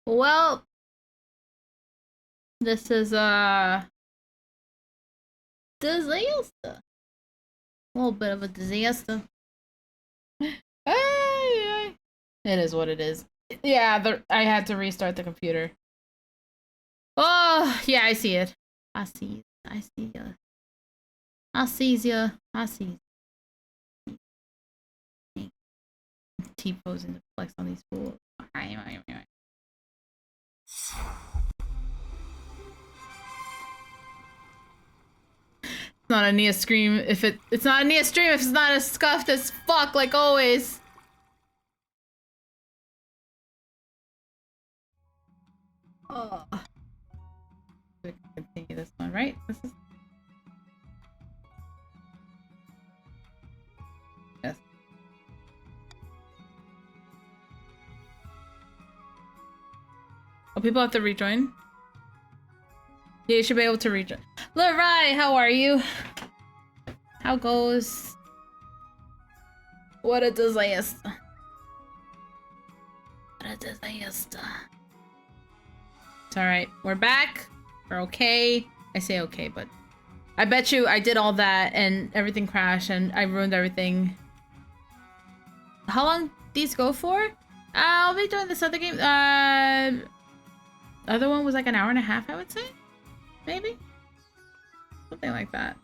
Well, this is disaster. A little bit of a disaster. Ay. It is what it is. Yeah, I had to restart the computer. Oh, yeah, I see it. I see it. I see ya. I sees ya. I see. T-posing to flex on these fools. It's not a Nia scream if it's not a Nia stream if it's not as scuffed as fuck like always. Oh. We can continue this one, right? This is yes. Oh, people have to rejoin? Yeah, you should be able to rejoin. Lerai, how are you? How goes? What a disaster. What a disaster. It's alright. We're back. We're okay. I say okay, but I bet you I did all that and everything crashed and I ruined everything. How long these go for? I'll be doing this other game. Other one was like an hour and a half, I would say. Maybe? Something like that.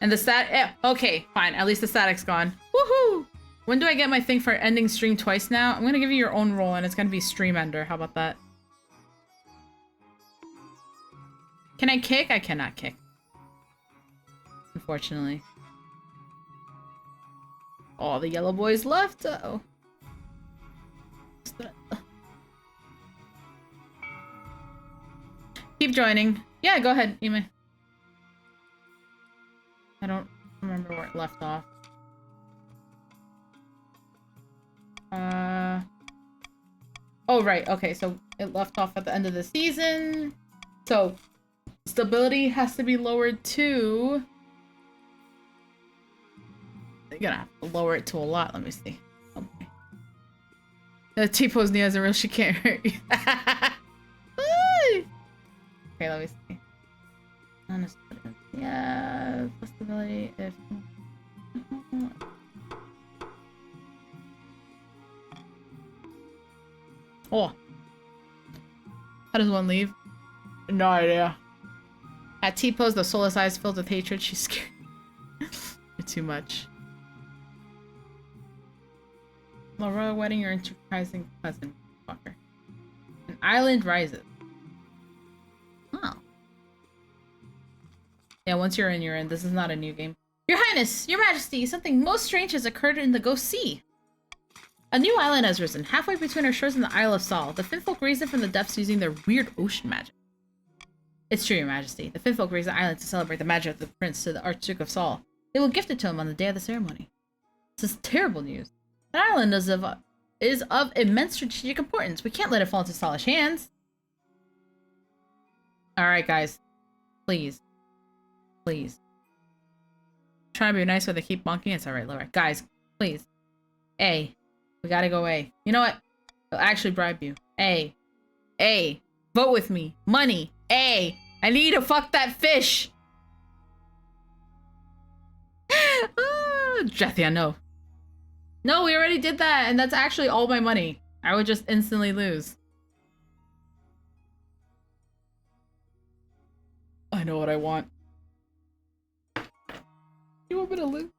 And the okay, fine. At least the static's gone. Woohoo! When do I get my thing for ending stream twice now? I'm gonna give you your own role and it's gonna be stream ender. How about that? Can I kick? I cannot kick. Unfortunately. Oh, the yellow boys left. Uh-oh. Keep joining. Yeah, go ahead, Ime. I don't remember where it left off. Oh, right. Okay, so it left off at the end of the season. So, stability has to be lowered to... You're gonna have to lower it to a lot. Let me see. Okay. The T-pose Nia isn't real. She can't hurt you. Okay, let me see. Yeah, stability if... Oh. How does one leave? No idea. At T-pose, the soulless eyes filled with hatred. She's scared. You're too much. The royal wedding, your enterprising cousin. Fucker. An island rises. Oh. Yeah, once you're in, you're in. This is not a new game. Your Highness, Your Majesty, something most strange has occurred in the Ghost Sea. A new island has risen, halfway between our shores and the Isle of Sol. The Finfolk raised it from the depths using their weird ocean magic. It's true, Your Majesty. The Finfolk raised the island to celebrate the magic of the prince to the Archduke of Sol. They will gift it to him on the day of the ceremony. This is terrible news. The island is of immense strategic importance. We can't let it fall into Solish hands. Alright, guys. Please. Please. Trying to be nice when they keep bonking. It's alright, alright. Guys, please. A. We gotta go A. You know what? I'll actually bribe you. A. A. Vote with me. Money. A. I need to fuck that fish. Jethia, no. No, we already did that, and that's actually all my money. I would just instantly lose. I know what I want. You want me to lose?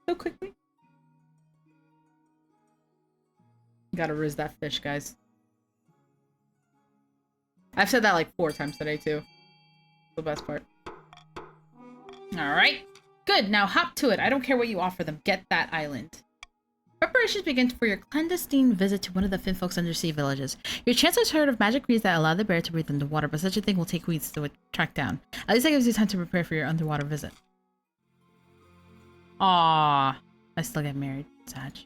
So quickly? Gotta rizz that fish, guys. I've said that like 4 times today, too. The best part. Alright. Good, now hop to it. I don't care what you offer them. Get that island. Preparations begin for your clandestine visit to one of the Finfolk's undersea villages. Your chancellor's heard of magic reeds that allow the bear to breathe underwater, but such a thing will take weeks to track down. At least that gives you time to prepare for your underwater visit. Aww. I still get married. Sad.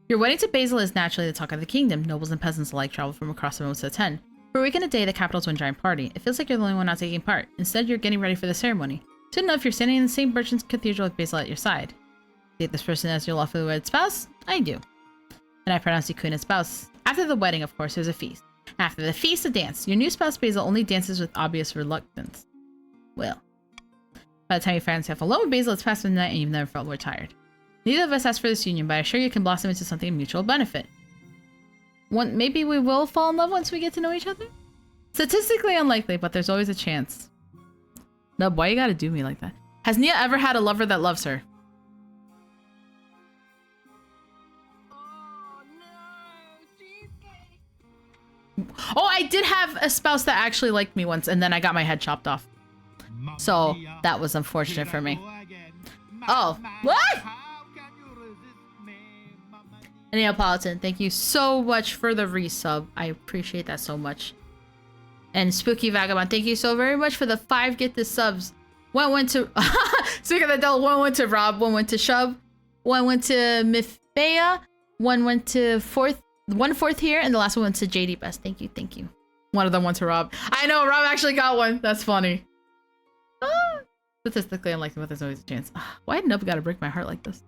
Your wedding to Basil is naturally the talk of the kingdom. Nobles and peasants alike travel from across the road to attend. For a week and a day, the capital's one giant party. It feels like you're the only one not taking part. Instead, you're getting ready for the ceremony. Soon enough, you're standing in the St. Bertrand's Cathedral with Basil at your side. Take this person as your lawfully wedded spouse? I do. And I pronounce you queen and spouse. After the wedding, of course, there's a feast. After the feast, a dance. Your new spouse, Basil, only dances with obvious reluctance. Well, by the time you find yourself alone with Basil, it's past midnight and you've never felt more tired. Neither of us asked for this union, but I assure you it can blossom into something of mutual benefit. Maybe we will fall in love once we get to know each other? Statistically unlikely, but there's always a chance. No, why you gotta do me like that? Has Nia ever had a lover that loves her? Oh, I did have a spouse that actually liked me once, and then I got my head chopped off. So, that was unfortunate for me. Oh, what? Neapolitan, thank you so much for the resub. I appreciate that so much. And Spooky Vagabond, thank you so very much for the 5 get this subs. One went to speaking of the devil, one went to Rob, one went to Shub, one went to Mifbea, one went to fourth here, and the last one went to JD Best. Thank you, thank you. One of them went to Rob. I know, Rob actually got one. That's funny. Statistically unlikely, but there's always a chance. Why did Nub gotta break my heart like this?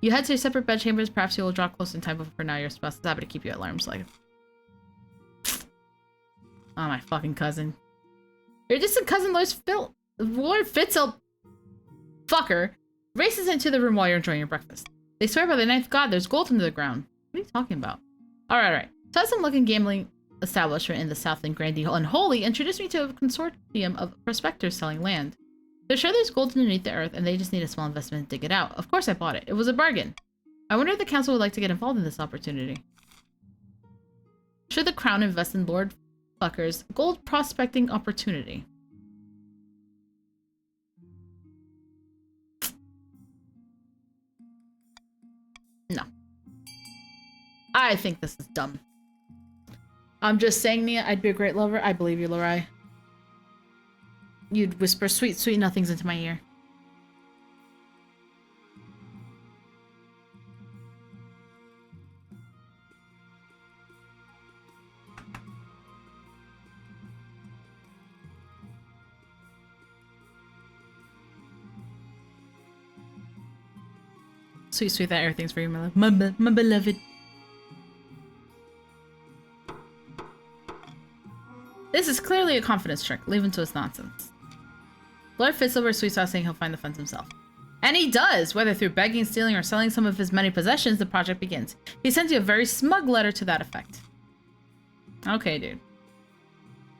You head to your separate bedchambers. Perhaps you will draw close in time, but for now your spouse is happy to keep you at arm's length. Oh, my fucking cousin. Your distant cousin, Lord Fitzel fucker races into the room while you're enjoying your breakfast. They swear by the ninth god there's gold under the ground. What are you talking about? Alright. So some looking gambling establishment in the Southland Grandee Unholy introduced me to a consortium of prospectors selling land. They're sure there's gold underneath the earth and they just need a small investment to dig it out. Of course I bought it. It was a bargain. I wonder if the council would like to get involved in this opportunity. Should the crown invest in Lord Fucker's gold prospecting opportunity? No. I think this is dumb. I'm just saying, Nia, I'd be a great lover. I believe you, Lorai. You'd whisper sweet, sweet nothings into my ear. Sweet, sweet, that everything's for you, my beloved. This is clearly a confidence trick. Leave him to his nonsense. Lord Fitzsilver sweets out saying he'll find the funds himself. And he does! Whether through begging, stealing, or selling some of his many possessions, the project begins. He sends you a very smug letter to that effect. Okay, dude.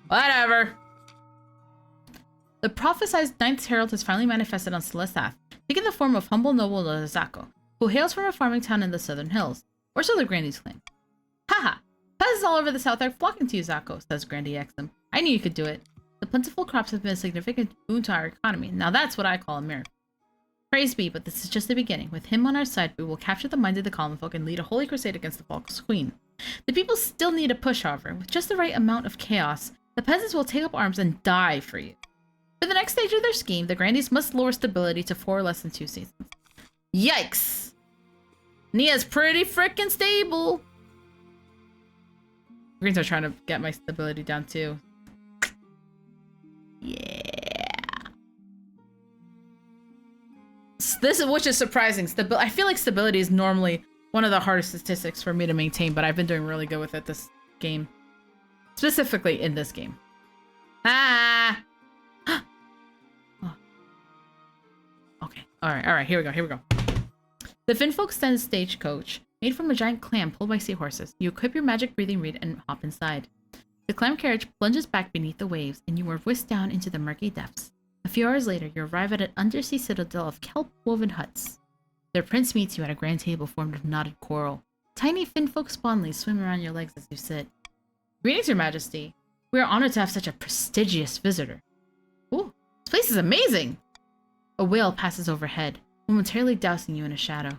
Whatever. The prophesized Ninth Herald has finally manifested on Celestath, taking the form of humble noble Zako, who hails from a farming town in the southern hills. Or so the Grandees claim. Haha! Peasants all over the south are flocking to you, Zako, says Grandee Exum. I knew you could do it. The plentiful crops have been a significant boon to our economy. Now that's what I call a miracle. Praise be, but this is just the beginning. With him on our side, we will capture the minds of the common folk and lead a holy crusade against the false queen. The people still need a push, however. With just the right amount of chaos, the peasants will take up arms and die for you. For the next stage of their scheme, the Grandees must lower stability to 4 less than 2 seasons. Yikes! Nia's pretty frickin' stable! Greens are trying to get my stability down too. Yeah. This is, which is surprising. I feel like stability is normally one of the hardest statistics for me to maintain, but I've been doing really good with it this game. Specifically in this game. Ah! Oh. Okay. Alright, here we go. The Finfolk sends stagecoach, made from a giant clam pulled by seahorses. You equip your magic breathing reed and hop inside. The clam carriage plunges back beneath the waves, and you are whisked down into the murky depths. A few hours later, you arrive at an undersea citadel of kelp-woven huts. Their prince meets you at a grand table formed of knotted coral. Tiny Finfolk spawnlings swim around your legs as you sit. Greetings, your majesty. We are honored to have such a prestigious visitor. Ooh, this place is amazing! A whale passes overhead, momentarily dousing you in a shadow.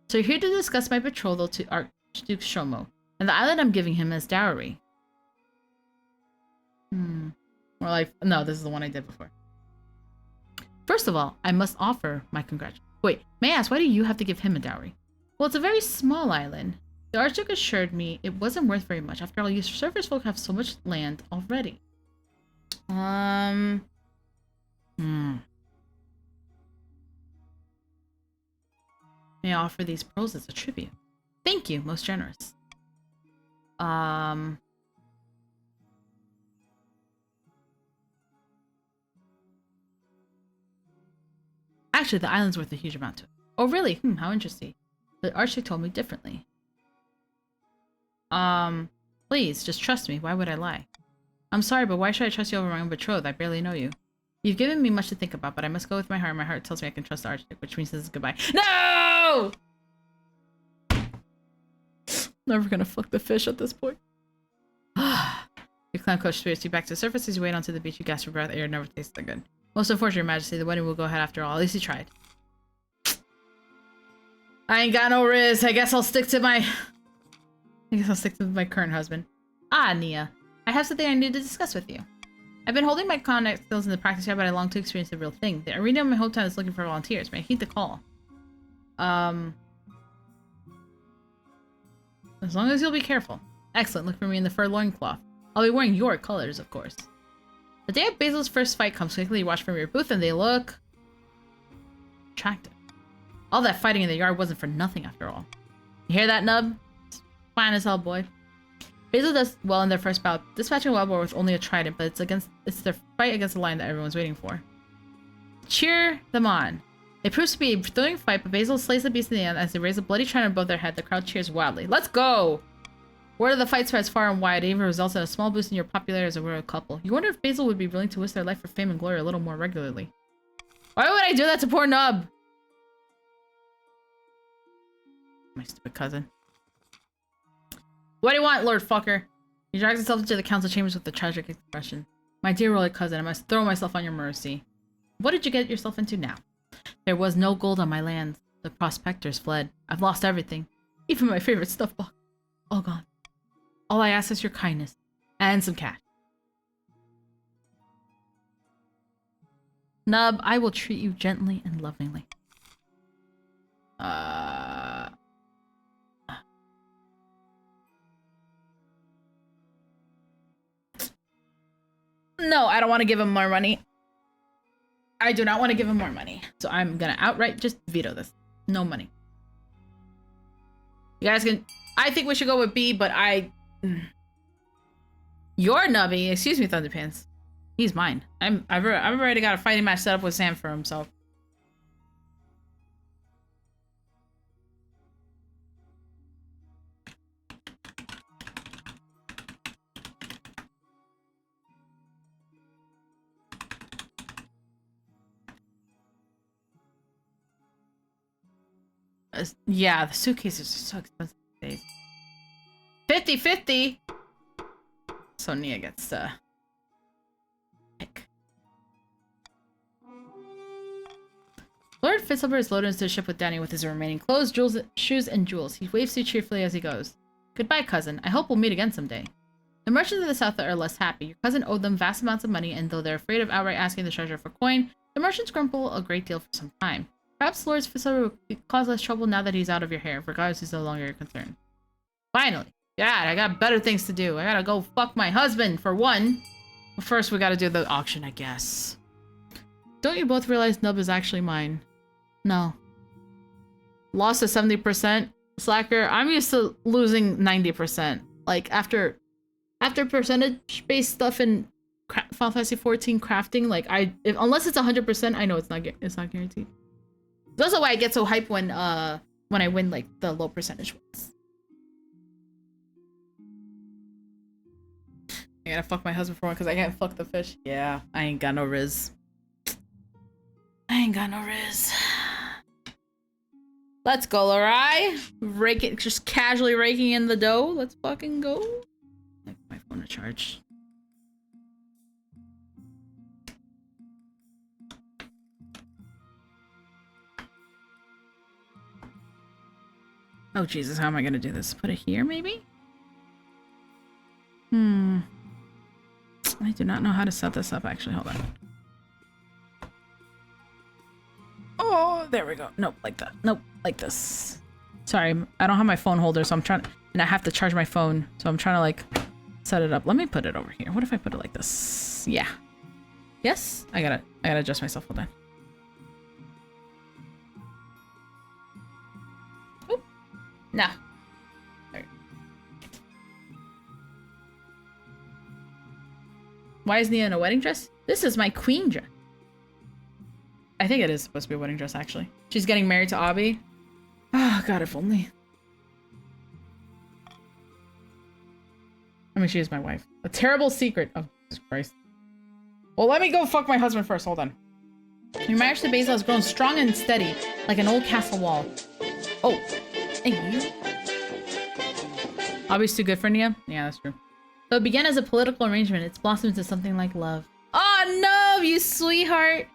So you're here to discuss my betrothal to Archduke Shomo, and the island I'm giving him as dowry. More like, no, this is the one I did before. First of all, I must offer my congratulations. Wait, may I ask, why do you have to give him a dowry? Well, it's a very small island. The Archduke assured me it wasn't worth very much. After all, you surface folk have so much land already. May I offer these pearls as a tribute? Thank you, most generous. Actually, the island's worth a huge amount to it. Oh, really? How interesting. The Archduke told me differently. Please, just trust me. Why would I lie? I'm sorry, but why should I trust you over my own betrothed? I barely know you. You've given me much to think about, but I must go with my heart. My heart tells me I can trust the Archduke, which means this is goodbye. No! Never gonna fuck the fish at this point. Your clown coach spirits you back to the surface as you wade onto the beach. You gasp for breath. Air never tastes that good. Most unfortunate, Your Majesty, the wedding will go ahead after all. At least he tried. I ain't got no rizz. I guess I'll stick to my current husband. Ah, Nia. I have something I need to discuss with you. I've been holding my contact skills in the practice yard, but I long to experience the real thing. The arena of my hometown is looking for volunteers. May I heed the call? As long as you'll be careful. Excellent. Look for me in the fur loincloth. I'll be wearing your colors, of course. The day of Basil's first fight comes quickly. You watch from your booth and they look attractive. All that fighting in the yard wasn't for nothing after all. You hear that, Nub? It's fine as hell, boy. Basil does well in their first bout, dispatching a wild boar with only a trident, but it's their fight against the lion that everyone's waiting for. Cheer them on. It proves to be a thrilling fight, but Basil slays the beast in the end as they raise a bloody trident above their head. The crowd cheers wildly. Let's go! Word of the fight spreads far and wide. It even results in a small boost in your popularity as a royal couple. You wonder if Basil would be willing to risk their life for fame and glory a little more regularly. Why would I do that to poor Nub? My stupid cousin. What do you want, Lord Fucker? He drags himself into the council chambers with a tragic expression. My dear royal cousin, I must throw myself on your mercy. What did you get yourself into now? There was no gold on my lands. The prospectors fled. I've lost everything. Even my favorite stuff box. All gone. All I ask is your kindness. And some cash. Nub, I will treat you gently and lovingly. No, I don't want to give him more money. I do not want to give him more money. So I'm gonna outright just veto this. No money. You guys can... I think we should go with B, but You're Nubby. Excuse me, Thunderpants. He's mine. I've already got a fighting match set up with Sam for himself. Yeah, the suitcases are so expensive these days. 50-50! So Nia gets to pick. Lord Fitzsilver is loaded into the ship with Danny with his remaining clothes, jewels, shoes, and jewels. He waves to you cheerfully as he goes. Goodbye, cousin. I hope we'll meet again someday. The merchants of the south are less happy. Your cousin owed them vast amounts of money, and though they're afraid of outright asking the treasurer for coin, the merchants grumble a great deal for some time. Perhaps Lord Fitzsilver will cause less trouble now that he's out of your hair, regardless he's no longer your concern. Finally! God, I got better things to do. I gotta go fuck my husband, for one. But first, we gotta do the auction, I guess. Don't you both realize Nub is actually mine? No. Lost to 70%? Slacker, I'm used to losing 90%. Like, after percentage-based stuff in Final Fantasy XIV crafting, like, unless it's 100%, I know it's not guaranteed. That's also why I get so hyped when I win, like, the low percentage ones. I gotta fuck my husband for one because I can't fuck the fish. Yeah, I ain't got no rizz. I ain't got no rizz. Let's go, Larai. Rake it, just casually raking in the dough. Let's fucking go. I put my phone to charge. Oh Jesus, how am I gonna do this? Put it here, maybe? I do not know how to set this up, actually. Hold on. Oh, there we go. Nope, like that. Nope, like this. Sorry, I don't have my phone holder, so I'm trying to... And I have to charge my phone, so I'm trying to, like, set it up. Let me put it over here. What if I put it like this? Yeah. Yes? I gotta adjust myself. Hold on. No. Sorry. Why is Nia in a wedding dress? This is my queen dress. I think it is supposed to be a wedding dress, actually. She's getting married to Abby. Oh, God, if only. I mean, she is my wife. A terrible secret. Oh, Jesus Christ. Well, let me go fuck my husband first. Hold on. Your marriage to Basil has grown strong and steady, like an old castle wall. Oh. Thank you. Abby's too good for Nia? Yeah, that's true. So it began as a political arrangement. It's blossomed into something like love. Oh, no, you sweetheart.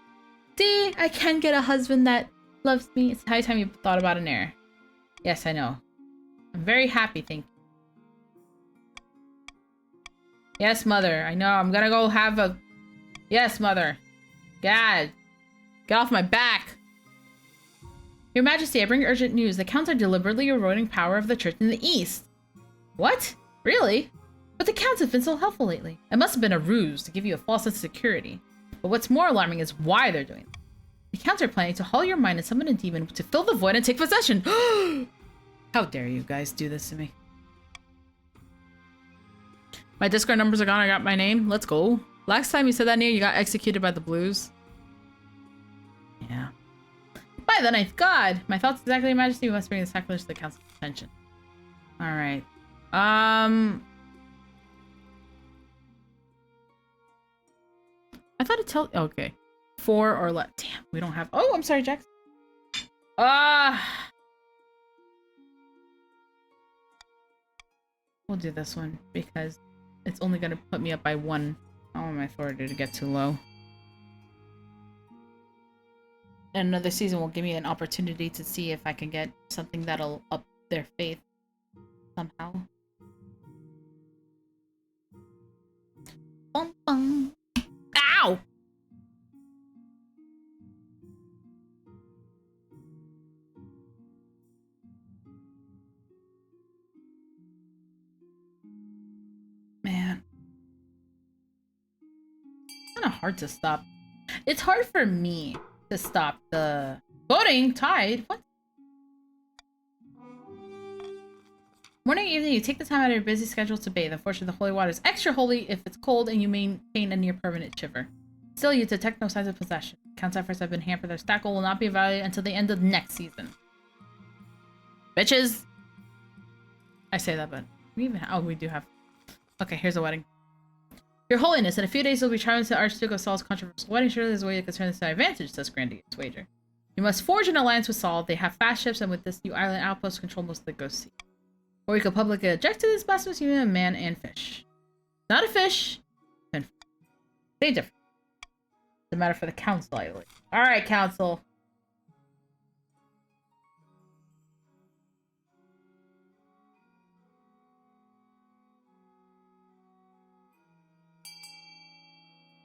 See, I can get a husband that loves me. It's high time you thought about an heir. Yes, I know. I'm very happy, thank you. Yes, mother. I know. I'm gonna go have a... Yes, mother. God. Get off my back. Your Majesty, I bring urgent news. The counts are deliberately eroding power of the church in the east. What? Really? But the counts have been so helpful lately. It must have been a ruse to give you a false sense of security. But what's more alarming is why they're doing it. The counts are planning to haul your mind and summon a demon to fill the void and take possession. How dare you guys do this to me? My Discord numbers are gone. I got my name. Let's go. Last time you said that, Nia, you got executed by the Blues. Yeah. By the ninth god! My thoughts exactly, Your Majesty. We must bring the sacrilegious to the council's attention. Alright. I thought it told... Okay. 4 or less. Damn, we don't have... Oh, I'm sorry, Jax. We'll do this one because it's only going to put me up by 1. I don't want my authority to get too low. And another season will give me an opportunity to see if I can get something that'll up their faith somehow. Bum, bum. Ow! Man. Kind of hard to stop. It's hard for me to stop the voting tide. What? Morning, evening, you take the time out of your busy schedule to bathe. Unfortunately, the holy water is extra holy if it's cold and you maintain a near permanent shiver. Still, you detect no signs of possession. Count's efforts have been hampered. Their stackle will not be evaluated until the end of next season. Bitches! I say that, but we even oh, we do have. Okay, here's a wedding. Your Holiness, in a few days you'll be traveling to the Archduke of Saul's controversial wedding. Surely there's a way to concern this advantage, says Grandiose Wager. You must forge an alliance with Saul. They have fast ships, and with this new island outpost, control most of the Ghost Sea. Or we could publicly object to this blasphemous union of man and fish. Not a fish. And they different. It's a matter for the council, I believe. Alright, council.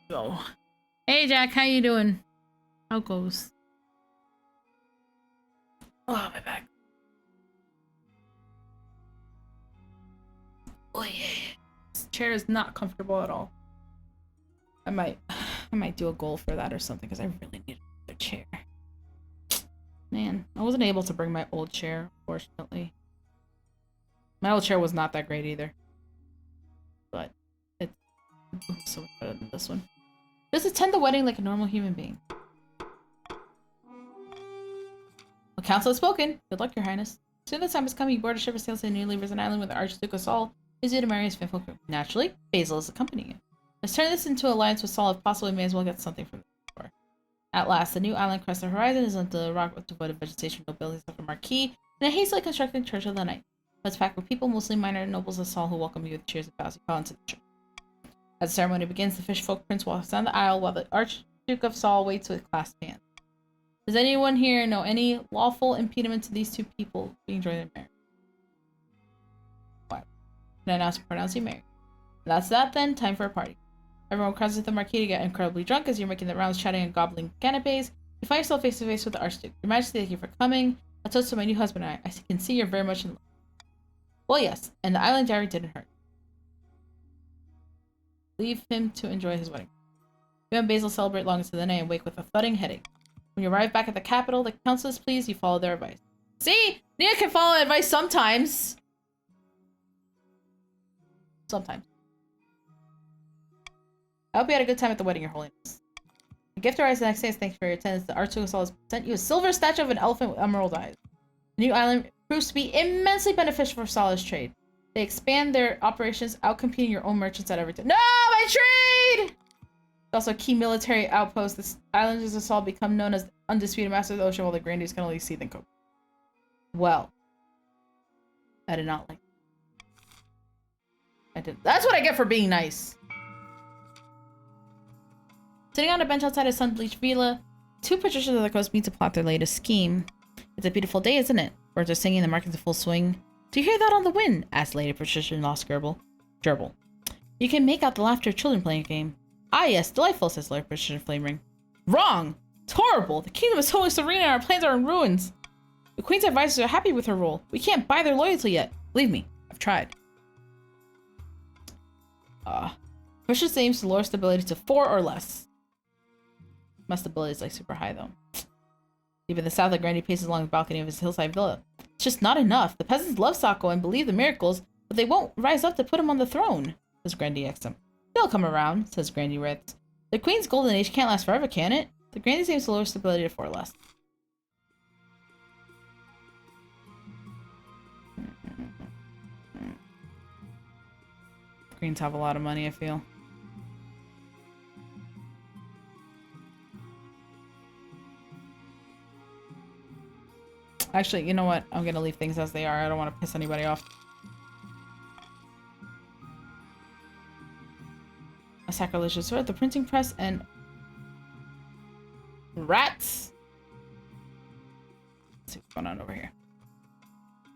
Go. Hey Jack, how you doing? How goes? Oh, my back. Oh yeah. This chair is not comfortable at all. I might do a goal for that or something because I really need another chair. Man, I wasn't able to bring my old chair, fortunately. My old chair was not that great either. But it's so much better than this one. Just attend the wedding like a normal human being. The council has spoken. Good luck, Your Highness. Soon the time is coming. You board a ship and sail to the newly risen island with the Archduke of Saul. Is you to marry his faithful crew. Naturally, Basil is accompanying you. Let's turn this into an alliance with Saul. If possible, we may as well get something from the shore. At last, the new island crests the horizon is on the rock with devoted vegetation, nobility, except for marquee, and a hastily constructed church of the night. It's packed with people, mostly minor nobles of Saul, who welcome you with cheers and bows. You call into the church. As the ceremony begins, the fish folk prince walks down the aisle while the Archduke of Saul waits with clasped hands. Does anyone here know any lawful impediment to these two people being joined in marriage? What? Can I now pronounce you married? That's that then. Time for a party. Everyone crowds at the marquee to get incredibly drunk as you're making the rounds, chatting and gobbling canapes. You find yourself face to face with the Archduke. Your Majesty, thank you for coming. A toast to my new husband and I. I can see you're very much in love. Well, yes, and the island diary didn't hurt. Leave him to enjoy his wedding. You and Basil celebrate long into the night and wake with a thudding headache. When you arrive back at the capital, the council is pleased. You follow their advice. See? Nia can follow advice sometimes. Sometimes. I hope you had a good time at the wedding, Your Holiness. The gift arrives the next day as thanks for your attendance. The Archduke has sent you a silver statue of an elephant with emerald eyes. The new island proves to be immensely beneficial for Sala's trade. They expand their operations, outcompeting your own merchants at every turn. No, my trade! It's also a key military outpost. This island is a Sal become known as the undisputed master of the ocean, while the Grandies can only see and cope. Well, I did not like it. I did. That's what I get for being nice. Sitting on a bench outside a sun-bleached villa, two patricians of the coast meet to plot their latest scheme. It's a beautiful day, isn't it? Birds are singing, the market's in full swing. Do you hear that on the wind? Asked Lady Patrician-in-law Gerbil. You can make out the laughter of children playing a game. Ah, yes, delightful, says Lady Patrician Flamering. Wrong! It's horrible! The kingdom is totally serene and our plans are in ruins! The Queen's advisors are happy with her rule. We can't buy their loyalty yet. Believe me, I've tried. Patrician aims to lower stability to 4 or less. My stability is like super high though. Even the south, the Grandi paces along the balcony of his hillside villa. It's just not enough. The peasants love Sako and believe the miracles, but they won't rise up to put him on the throne, says Grandi Exum. They'll come around, says Grandi Ritz. The Queen's golden age can't last forever, can it? The Grandi aims to lower stability to 4 or less. Greens have a lot of money, I feel. Actually, you know what? I'm gonna leave things as they are. I don't want to piss anybody off. A sacrilegious sword, the printing press, and rats. Let's see what's going on over here.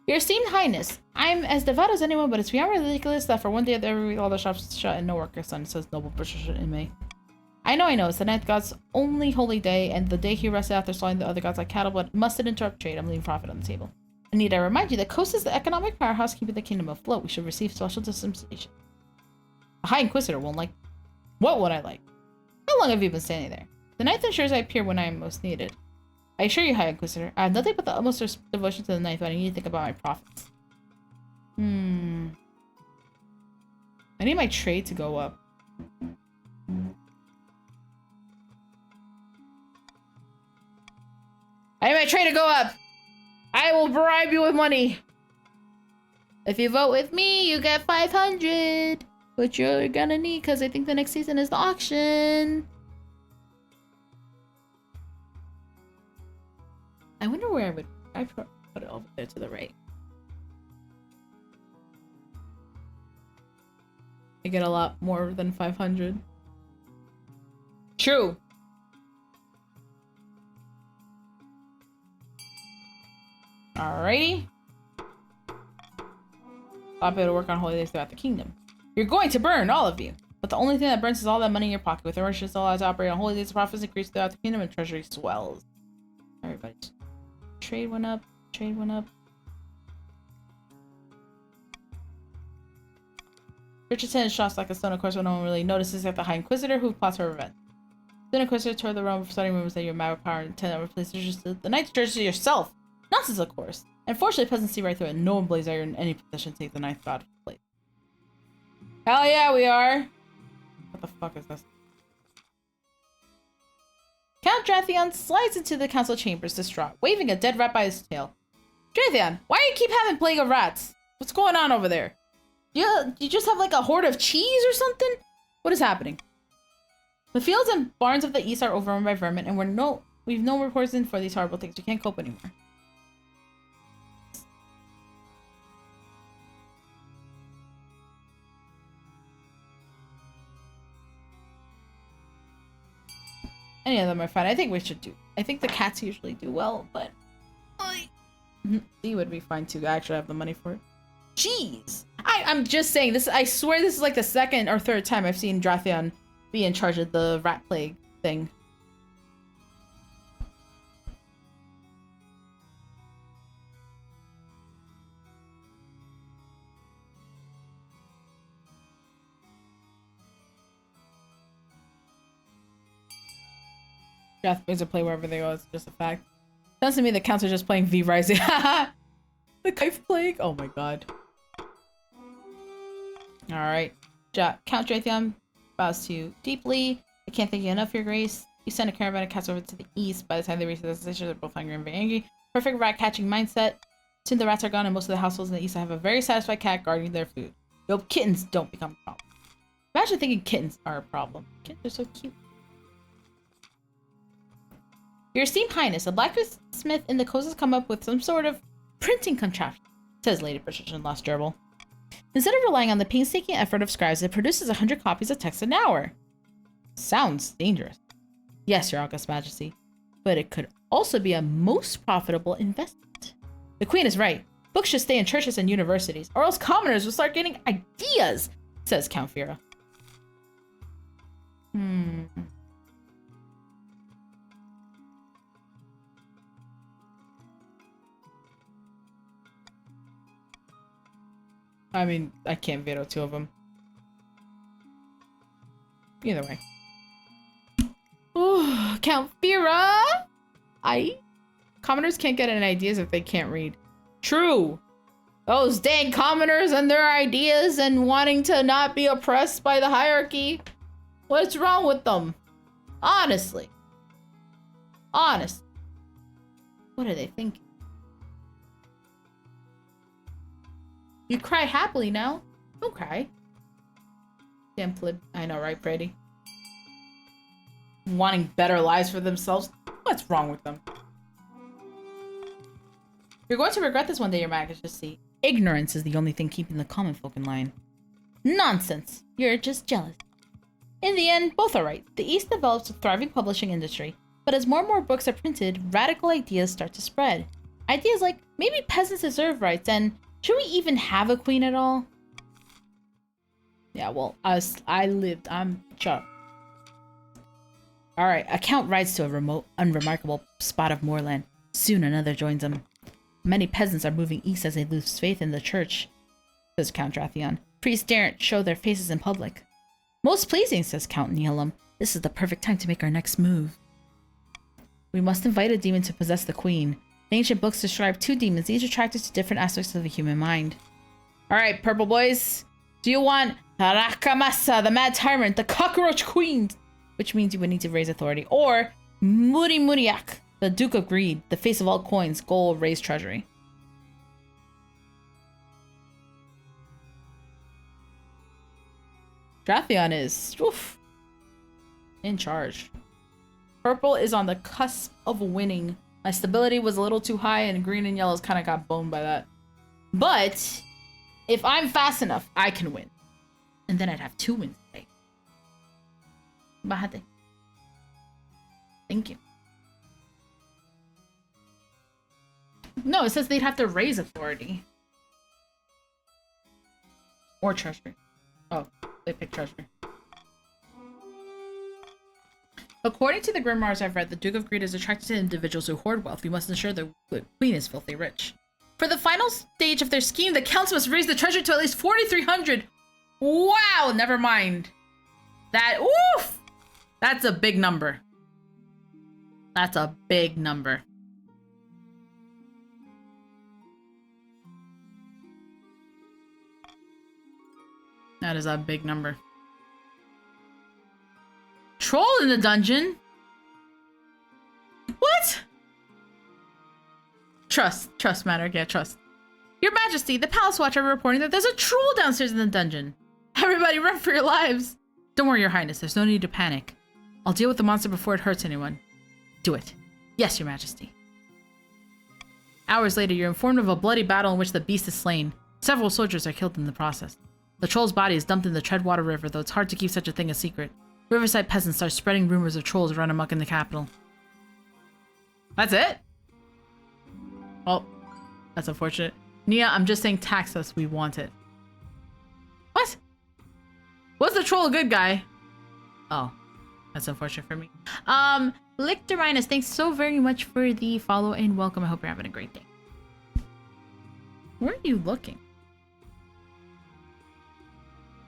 Your esteemed highness, I'm as devout as anyone, but it's beyond ridiculous that for one day of every week all the shops shut and no work is done, says noble Patricia in May. I know, it's the ninth god's only holy day, and the day he rested after slaughtering the other gods like cattle, but mustn't interrupt trade. I'm leaving profit on the table. And need I remind you that Coast is the economic powerhouse keeping the kingdom afloat. We should receive special dispensation. A High Inquisitor won't like. What would I like? How long have you been standing there? The ninth ensures I appear when I am most needed. I assure you, High Inquisitor, I have nothing but the utmost devotion to the ninth, but I need to think about my profits. I need my trade to go up. I need my trade to go up! I will bribe you with money! If you vote with me, you get 500! Which you're gonna need, because I think the next season is the auction! I wonder where I put it over there to the right. I get a lot more than 500. True. Alrighty. I'll be able to work on holidays throughout the kingdom. You're going to burn, all of you. But the only thing that burns is all that money in your pocket. With the merchants allowed to operate on holidays, the profits increase throughout the kingdom and treasury swells. Everybody. Trade went up. Trade went up. Richardson is shocked like a stone, of course, when no one really notices that the High Inquisitor who plots her revenge. The Inquisitor toward the realm of starting rumors that you're mad with power and intend to replace the Knight Treasurer yourself. Nonsense, of course. Unfortunately, peasants see right through it. No one believes that you're in any position to take the ninth god's place. Hell yeah, we are! What the fuck is this? Count Drathion slides into the council chambers, distraught, waving a dead rat by his tail. Drathion, why do you keep having plague of rats? What's going on over there? You just have like a horde of cheese or something? What is happening? The fields and barns of the east are overrun by vermin, and we've no reports in for these horrible things. We can't cope anymore. Any of them are fine. I think we should do. I think the cats usually do well, but he would be fine too. I actually have the money for it. Jeez, I'm just saying this. I swear this is like the second or third time I've seen Drathion be in charge of the rat plague thing. Drath brings a play wherever they go. It's just a fact. Sounds to me the counts are just playing V Rising. The Knife Plague? Oh my god. Alright. Count Dratheon bows to you deeply. I can't thank you enough, Your Grace. You send a caravan of cats over to the east. By the time they reach the destination, they're both hungry and very angry. Perfect rat catching mindset. Soon the rats are gone and most of the households in the east have a very satisfied cat guarding their food. We hope kittens don't become a problem. Imagine thinking kittens are a problem. Kittens are so cute. Your esteemed highness, a blacksmith in the coast has come up with some sort of printing contraption, says Lady Patricia Lost Gerbil. Instead of relying on the painstaking effort of scribes, it produces 100 copies of text an hour. Sounds dangerous. Yes, Your August Majesty, but it could also be a most profitable investment. The Queen is right. Books should stay in churches and universities, or else commoners will start getting ideas, says Count Fira. I mean, I can't veto two of them. Either way. Ooh, Count Fira! Commoners can't get any ideas if they can't read. True! Those dang commoners and their ideas and wanting to not be oppressed by the hierarchy. What's wrong with them? Honestly. Honest. What are they thinking? You cry happily now. Don't cry. Damn plib. I know, right, Brady? Wanting better lives for themselves. What's wrong with them? You're going to regret this one day, Your Majesty. Ignorance is the only thing keeping the common folk in line. Nonsense. You're just jealous. In the end, both are right. The East develops a thriving publishing industry, but as more and more books are printed, radical ideas start to spread. Ideas like, maybe peasants deserve rights, and should we even have a queen at all? Yeah, well, I'm sure. Alright, a count rides to a remote, unremarkable spot of moorland. Soon another joins him. Many peasants are moving east as they lose faith in the church, says Count Dratheon. Priests daren't show their faces in public. Most pleasing, says Count Nihilum. This is the perfect time to make our next move. We must invite a demon to possess the queen. The ancient books describe two demons, each attracted to different aspects of the human mind. Alright, purple boys. Do you want Rakamasa, the mad tyrant, the cockroach queen? Which means you would need to raise authority. Or Muri Muriak, the Duke of Greed, the face of all coins, gold, raised treasury. Dratheon is in charge. Purple is on the cusp of winning. My stability was a little too high and green and yellows kind of got boned by that. But if I'm fast enough, I can win. And then I'd have 2 wins today. Bahate. Thank you. No, it says they'd have to raise authority. Or treasury. Oh, they picked treasury. According to the grimoires I've read, the Duke of Greed is attracted to individuals who hoard wealth. We must ensure the queen is filthy rich. For the final stage of their scheme, the counts must raise the treasure to at least 4,300. Wow, never mind. That, oof! That's a big number. That's a big number. That is a big number. Troll in the dungeon? What? Trust matter. Yeah, trust. Your Majesty, the Palace Watch are reporting that there's a troll downstairs in the dungeon. Everybody run for your lives. Don't worry, Your Highness. There's no need to panic. I'll deal with the monster before it hurts anyone. Do it. Yes, Your Majesty. Hours later, you're informed of a bloody battle in which the beast is slain. Several soldiers are killed in the process. The troll's body is dumped in the Treadwater River, though it's hard to keep such a thing a secret. Riverside peasants start spreading rumors of trolls run amok in the capital. That's it? Oh, that's unfortunate. Nia, I'm just saying tax us, we want it. What? Was the troll a good guy? Oh, that's unfortunate for me. Lictorinus, thanks so very much for the follow and welcome. I hope you're having a great day. Where are you looking?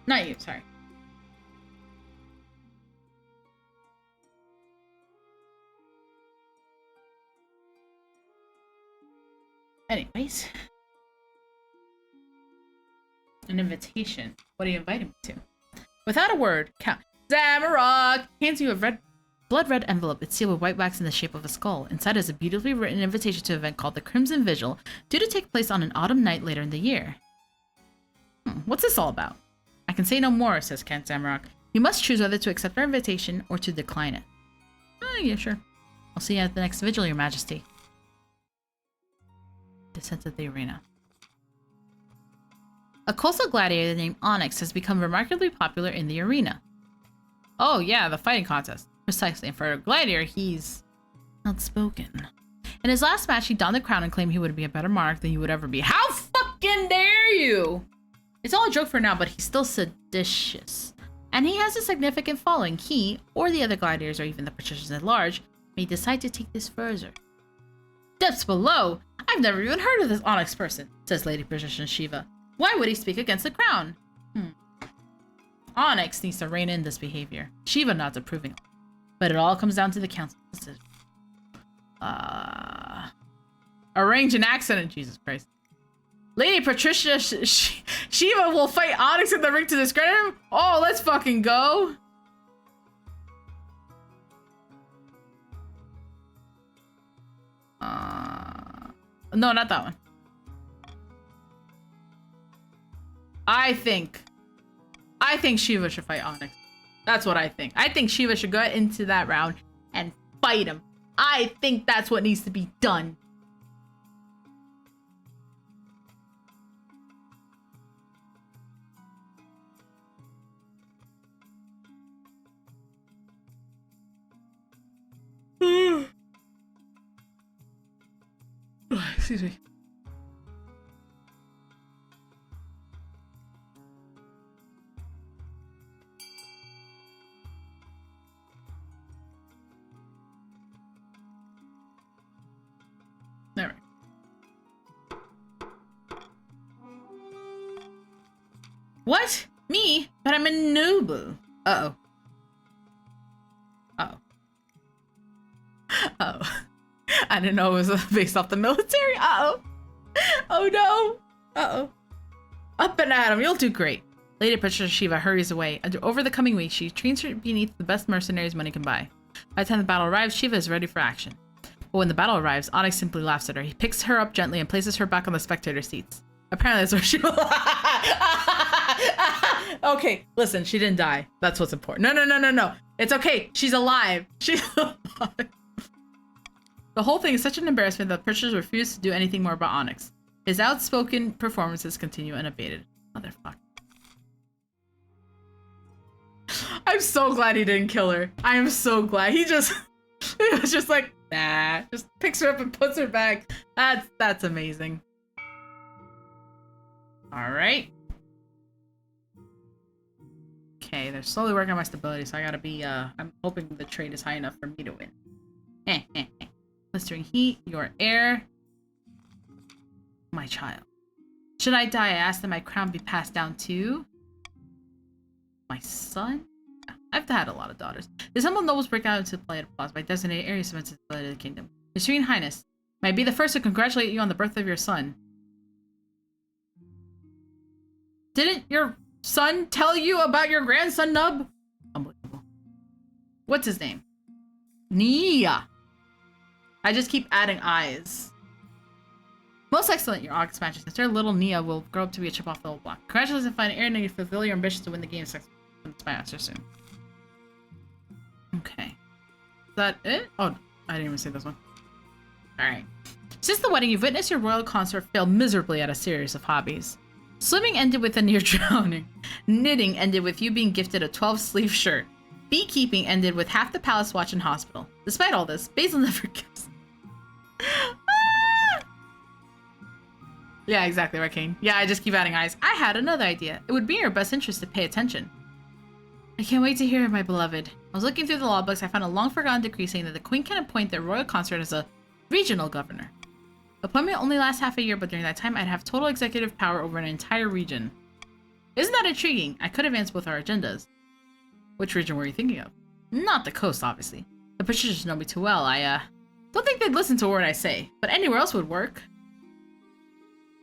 Not you, sorry. Anyways. An invitation. What are you inviting me to? Without a word, Count Zamarok hands you a blood-red envelope. It's sealed with white wax in the shape of a skull. Inside is a beautifully written invitation to an event called the Crimson Vigil, due to take place on an autumn night later in the year. What's this all about? I can say no more, says Count Zamarok. You must choose whether to accept our invitation or to decline it. Oh, yeah, sure. I'll see you at the next vigil, Your Majesty. Descent of the arena. A coastal gladiator named Onyx has become remarkably popular in the arena. Oh yeah, the fighting contest. Precisely, and for a gladiator, he's outspoken. In his last match, he donned the crown and claimed he would be a better monarch than you would ever be. How fucking dare you! It's all a joke for now, but he's still seditious. And he has a significant following. He, or the other gladiators, or even the patricians at large, may decide to take this further. Depths below? I've never even heard of this Onyx person, says Lady Patrician Shiva. Why would he speak against the crown? Onyx needs to rein in this behavior. Shiva nods approvingly. But it all comes down to the council's decision. Arrange an accident, Jesus Christ. Lady Patricia Shiva will fight Onyx in the ring to discredit him? Oh, let's fucking go. No, not that one. I think Shiva should fight Onyx. That's what I think. I think Shiva should go into that round and fight him. I think that's what needs to be done. Excuse me. There we go. What? Me? But I'm a noble. Uh-oh. Uh-oh. Uh-oh. I didn't know it was based off the military. Uh-oh. Oh no. Uh-oh. Up and at him. You'll do great. Lady Patricia Shiva hurries away. Over the coming weeks, she trains her beneath the best mercenaries money can buy. By the time the battle arrives, Shiva is ready for action. But when the battle arrives, Onyx simply laughs at her. He picks her up gently and places her back on the spectator seats. Apparently that's where she Okay, listen, she didn't die. That's what's important. No. It's okay. She's alive. She's alive. The whole thing is such an embarrassment that Patricia refused to do anything more about Onyx. His outspoken performances continue unabated. Motherfucker. I'm so glad he didn't kill her. I am so glad. He was just like, nah. Just picks her up and puts her back. That's amazing. Alright. Okay, they're slowly working on my stability, so I gotta be, I'm hoping the trade is high enough for me to win. Blistering heat, your heir. My child. Should I die, I ask that my crown be passed down to my son? I've had a lot of daughters. The assembled nobles break out into polite applause by designated areas of the kingdom. Your Serene Highness, may I be the first to congratulate you on the birth of your son. Didn't your son tell you about your grandson, Nub? Unbelievable. What's his name? Nia. I just keep adding eyes. Most excellent, your August Majesty. Sir, little Nia will grow up to be a chip off the old block. Congratulations on finding Aaron and you fulfill your ambition to win the game. That's my answer soon. Okay. Is that it? Oh, I didn't even say this one. Alright. Since the wedding, you've witnessed your royal consort fail miserably at a series of hobbies. Swimming ended with a near drowning. Knitting ended with you being gifted a 12-sleeve shirt. Beekeeping ended with half the palace watch in hospital. Despite all this, Basil never gives. Yeah, exactly, Arcane. Yeah, I just keep adding eyes. I had another idea. It would be in your best interest to pay attention. I can't wait to hear it, my beloved. I was looking through the law books. I found a long-forgotten decree saying that the queen can appoint their royal consort as a regional governor. Appointment only lasts half a year, but during that time, I'd have total executive power over an entire region. Isn't that intriguing? I could advance both our agendas. Which region were you thinking of? Not the coast, obviously. The patricians know me too well. I, don't think they'd listen to a word I say, but anywhere else would work.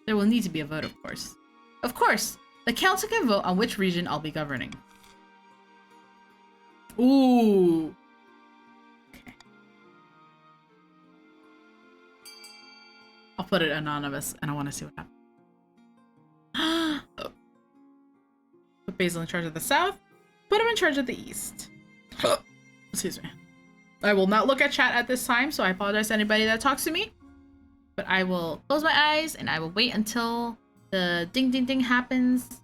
There will need to be a vote, of course. Of course! The council can vote on which region I'll be governing. Ooh! Okay. I'll put it anonymous, and I want to see what happens. Oh. Put Basil in charge of the south. Put him in charge of the east. Excuse me. I will not look at chat at this time, so I apologize to anybody that talks to me. But I will close my eyes, and I will wait until the ding ding ding happens.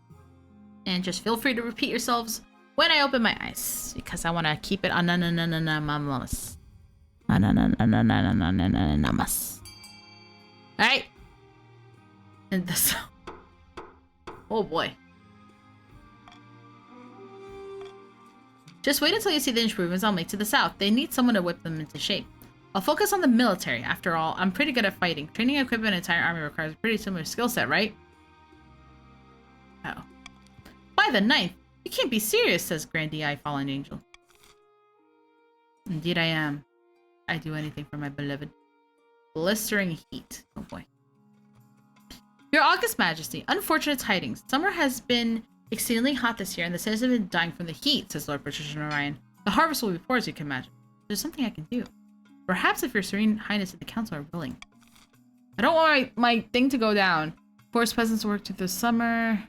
And just feel free to repeat yourselves when I open my eyes, because I want to keep it anonymous. Anonymous. Alright. And this... Oh boy. Just wait until you see the improvements I'll make to the south. They need someone to whip them into shape. I'll focus on the military. After all, I'm pretty good at fighting. Training and equipment an entire army requires a pretty similar skill set, right? Oh. By the 9th. You can't be serious, says Grandy Eye Fallen Angel. Indeed I am. I do anything for my beloved. Blistering heat. Oh boy. Your August Majesty, unfortunate tidings. Summer has been exceedingly hot this year, and the citizens have been dying from the heat, says Lord Patrician Orion. The harvest will be poor, as you can imagine. There's something I can do. Perhaps if your Serene Highness and the Council are willing. I don't want my thing to go down. Force peasants to work through the summer.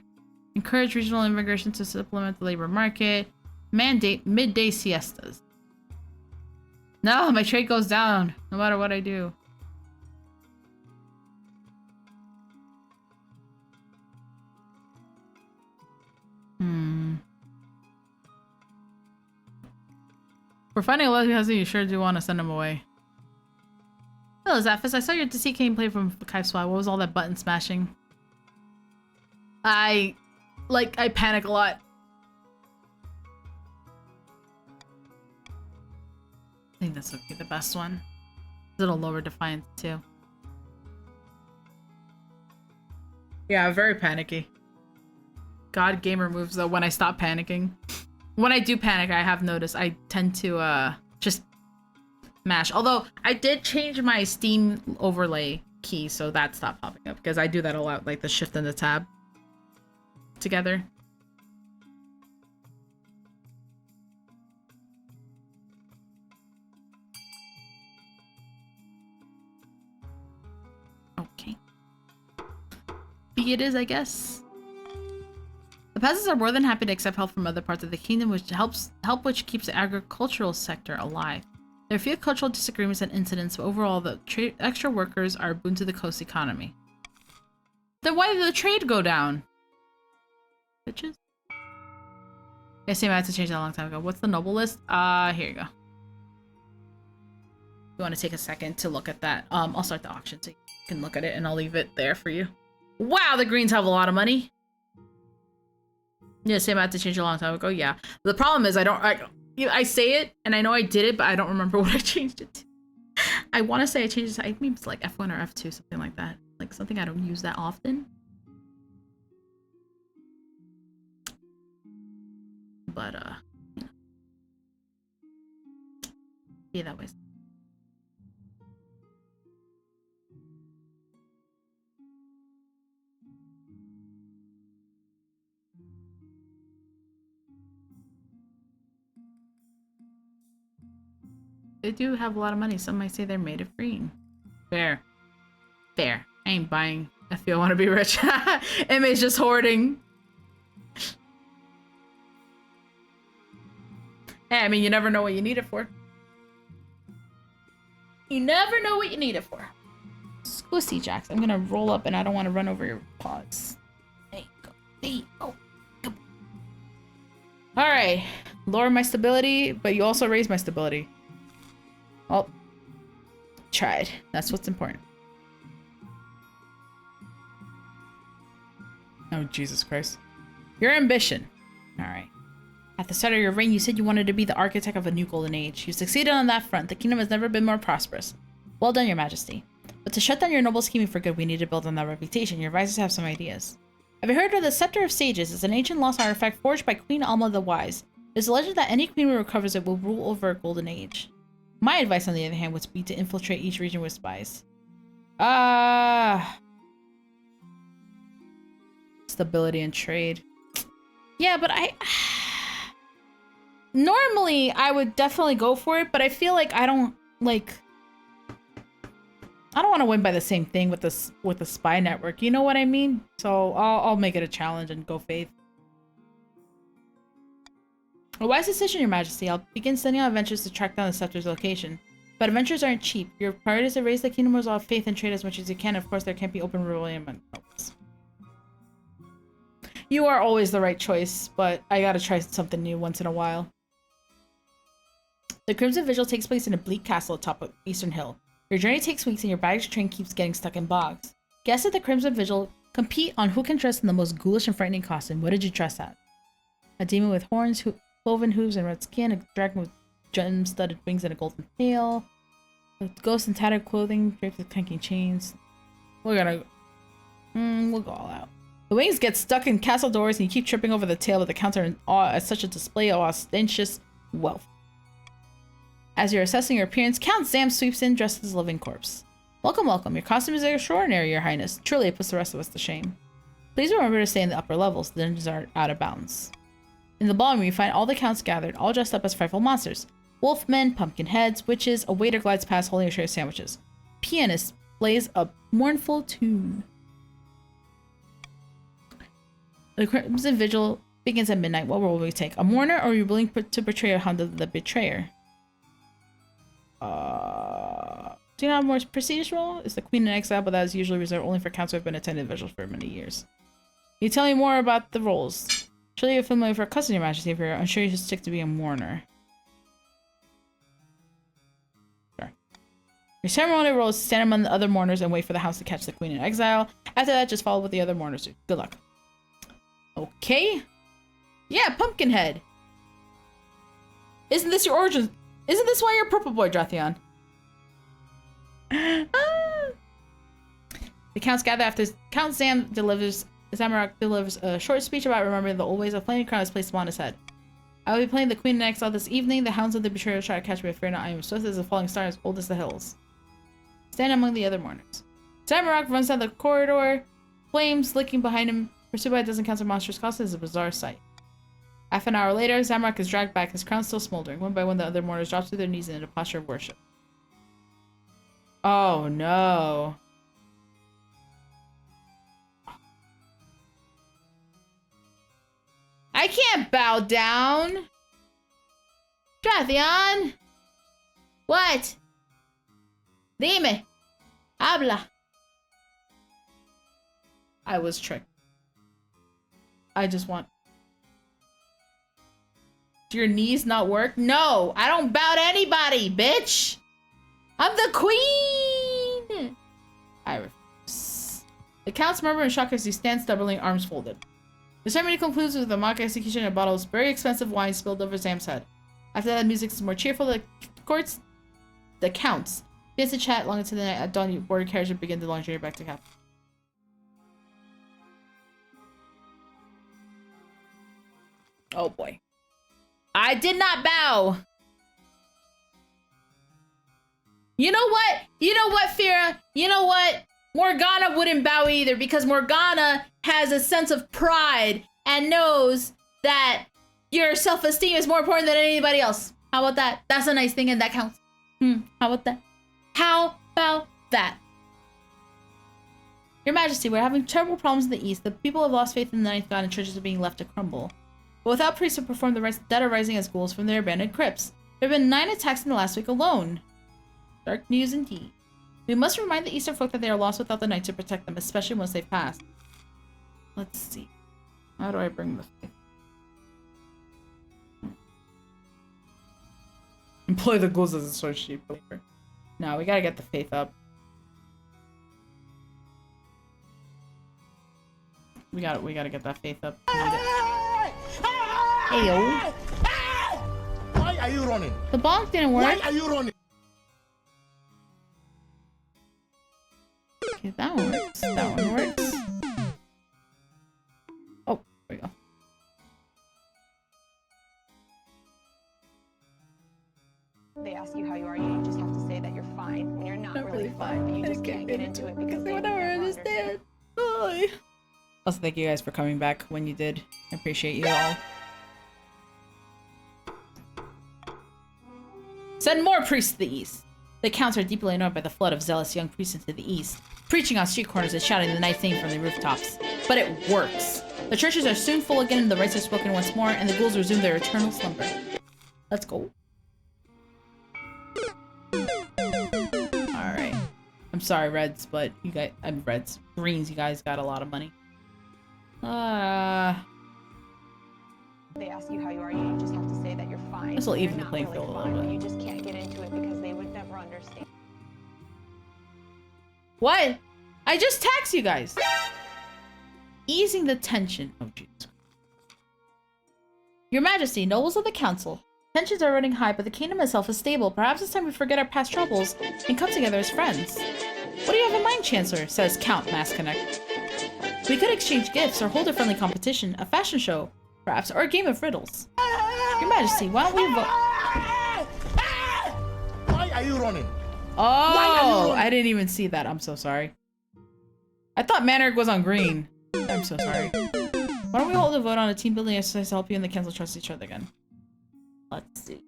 Encourage regional immigration to supplement the labor market. Mandate midday siestas. No, my trade goes down, no matter what I do. For finding a lesbian husband, you sure do want to send him away. Hello, Zaphis. I saw your deceit gameplay from Kaiswa. What was all that button smashing? I panic a lot. I think this would be the best one. It'll lower defiance too. Yeah, very panicky. God gamer moves though when I stop panicking. When I do panic, I have noticed I tend to just mash. Although I did change my Steam overlay key, so that stopped popping up because I do that a lot, like the shift and the tab together. Okay. B it is, I guess. The peasants are more than happy to accept help from other parts of the kingdom, which which keeps the agricultural sector alive. There are few cultural disagreements and incidents, but overall, the extra workers are a boon to the coast economy. Then why did the trade go down? Bitches? I see I had to change that a long time ago. What's the noble list? Here you go. You want to take a second to look at that? I'll start the auction so you can look at it, and I'll leave it there for you. Wow, the Greens have a lot of money. Yeah, same I had to change a long time ago. Yeah. The problem is I say it and I know I did it, but I don't remember what I changed it to. I want to say I changed it to, I think it's like F1 or F2, something like that. Like something I don't use that often. But you know. Be that way. They do have a lot of money. Some might say they're made of green. Fair. Fair. I ain't buying if you want to be rich. Image just hoarding. Hey, I mean, you never know what you need it for. You never know what you need it for. Squishy Jacks. I'm gonna roll up and I don't want to run over your paws. There you go. There you go. Alright. Lower my stability, but you also raise my stability. Oh, tried. That's what's important. Oh, Jesus Christ. Your ambition. Alright. At the start of your reign, you said you wanted to be the architect of a new golden age. You succeeded on that front. The kingdom has never been more prosperous. Well done, Your Majesty. But to shut down your noble scheming for good, we need to build on that reputation. Your advisors have some ideas. Have you heard of the Scepter of Sages? It's an ancient lost artifact forged by Queen Alma the Wise. There's a legend that any queen who recovers it will rule over a golden age. My advice, on the other hand, would be to infiltrate each region with spies. Stability and trade. Yeah, but normally I would definitely go for it, but I feel like I don't want to win by the same thing with the spy network. You know what I mean? So I'll make it a challenge and go faith. A wise decision, Your Majesty. I'll begin sending out adventurers to track down the scepter's location. But adventures aren't cheap. Your priority is to raise the kingdom, resolve faith, and trade as much as you can. Of course, there can't be open rebellion among nobles. You are always the right choice, but I gotta try something new once in a while. The Crimson Vigil takes place in a bleak castle atop of Eastern Hill. Your journey takes weeks and your baggage train keeps getting stuck in bogs. Guests at the Crimson Vigil compete on who can dress in the most ghoulish and frightening costume. What did you dress at? A demon with horns, cloven hooves, and red skin. A dragon with gem-studded wings and a golden tail. A ghost in tattered clothing, draped with clanking chains. We'll go all out. The wings get stuck in castle doors and you keep tripping over the tail of the counter in awe at such a display of ostentatious wealth. As you're assessing your appearance, Count Zam sweeps in dressed as a living corpse. Welcome, welcome. Your costume is extraordinary, Your Highness. Truly, it puts the rest of us to shame. Please remember to stay in the upper levels. The dungeons are out of bounds. In the ballroom, you find all the counts gathered, all dressed up as frightful monsters. Wolfmen, pumpkin heads, witches. A waiter glides past holding a tray of sandwiches. Pianist plays a mournful tune. The Crimson Vigil begins at midnight. What role will we take? A mourner, or are you willing to portray a hound of the betrayer? Do you not have a more prestigious role? It's the Queen in Exile, but that is usually reserved only for counts who have been attending vigils for many years. Can you tell me more about the roles? Surely you're familiar with our cousin, Your Majesty. If you're unsure, you should stick to being a mourner. Sure. Your ceremonial role is to stand among the other mourners and wait for the house to catch the Queen in Exile. After that, just follow what the other mourners do. Good luck. Okay. Yeah, Pumpkinhead. Isn't this your origin? Isn't this why you're a purple boy, Drathion? The counts gather after Count Zamorak delivers a short speech about remembering the old ways of playing. Crown is placed upon his head. I will be playing the Queen in Exile this evening. The hounds of the betrayer try to catch me, but fear not. I am swift as a falling star, as old as the hills. Stand among the other mourners. Zamorak runs down the corridor, flames licking behind him, pursued by a dozen counts of monstrous costumes. Is a bizarre sight. Half an hour later, Zamorak is dragged back, his crown still smoldering. One by one, the other mourners drop to their knees in a posture of worship. Oh no. I can't bow down. Drathion. What? Dime. Habla. I was tricked. I just want... Do your knees not work? No, I don't bow to anybody, bitch. I'm the queen. I refuse. The counts murmur in shock as you stand stubbornly, arms folded. The ceremony concludes with a mock execution of bottles of very expensive wine spilled over Zam's head. After that, music is more cheerful. The counts begins to chat long into the night. At dawn, you board a carriage and begin the long journey back to camp. Oh boy. I did not bow. You know what? You know what, Fira? You know what? Morgana wouldn't bow either, because Morgana has a sense of pride and knows that your self-esteem is more important than anybody else. How about that? That's a nice thing and that counts. How about that? How about that? Your Majesty, we're having terrible problems in the East. The people have lost faith in the Ninth God and churches are being left to crumble. But without priests to perform, the rites, dead are rising as ghouls from their abandoned crypts. There have been 9 attacks in the last week alone. Dark news indeed. We must remind the Eastern folk that they are lost without the Knight to protect them, especially once they've passed. Let's see. How do I bring the faith? Employ the ghouls as a source sheep. No, we gotta get the faith up. We gotta get that faith up. Ayo. Why are you running? The bonk didn't work. Why are you running? Okay, that one works. That one works. Oh, there we go. They ask you how you are, you just have to say that you're fine when you're not really fine, but you just can't get into it because they would never understand. Oh. Also, thank you guys for coming back when you did. I appreciate you all. Send more priests to the east. The counts are deeply annoyed by the flood of zealous young priests into the east, preaching on street corners and shouting the nice thing from the rooftops. But it works. The churches are soon full again, the rites are spoken once more, and the ghouls resume their eternal slumber. Let's go. Alright. I'm sorry, Reds, but you guys... I'm Reds. Greens, you guys got a lot of money. They ask you how you are, you just have to say that you're fine. This will even the You're playing not field a really little fine, bit. but you just can't get into it because they would never understand. What? I just taxed you guys! Easing the tension. Oh, Jesus. Your Majesty, nobles of the council. Tensions are running high, but the kingdom itself is stable. Perhaps it's time we forget our past troubles and come together as friends. What do you have in mind, Chancellor? Says Count Masconnect. We could exchange gifts or hold a friendly competition, a fashion show, perhaps, or a game of riddles. Your Majesty, why don't we vote? Why are you running? Oh, I didn't even see that. I'm so sorry. I thought Maneric was on green. I'm so sorry. Why don't we hold a vote on a team building exercise to help you and the council trust each other again? Let's see.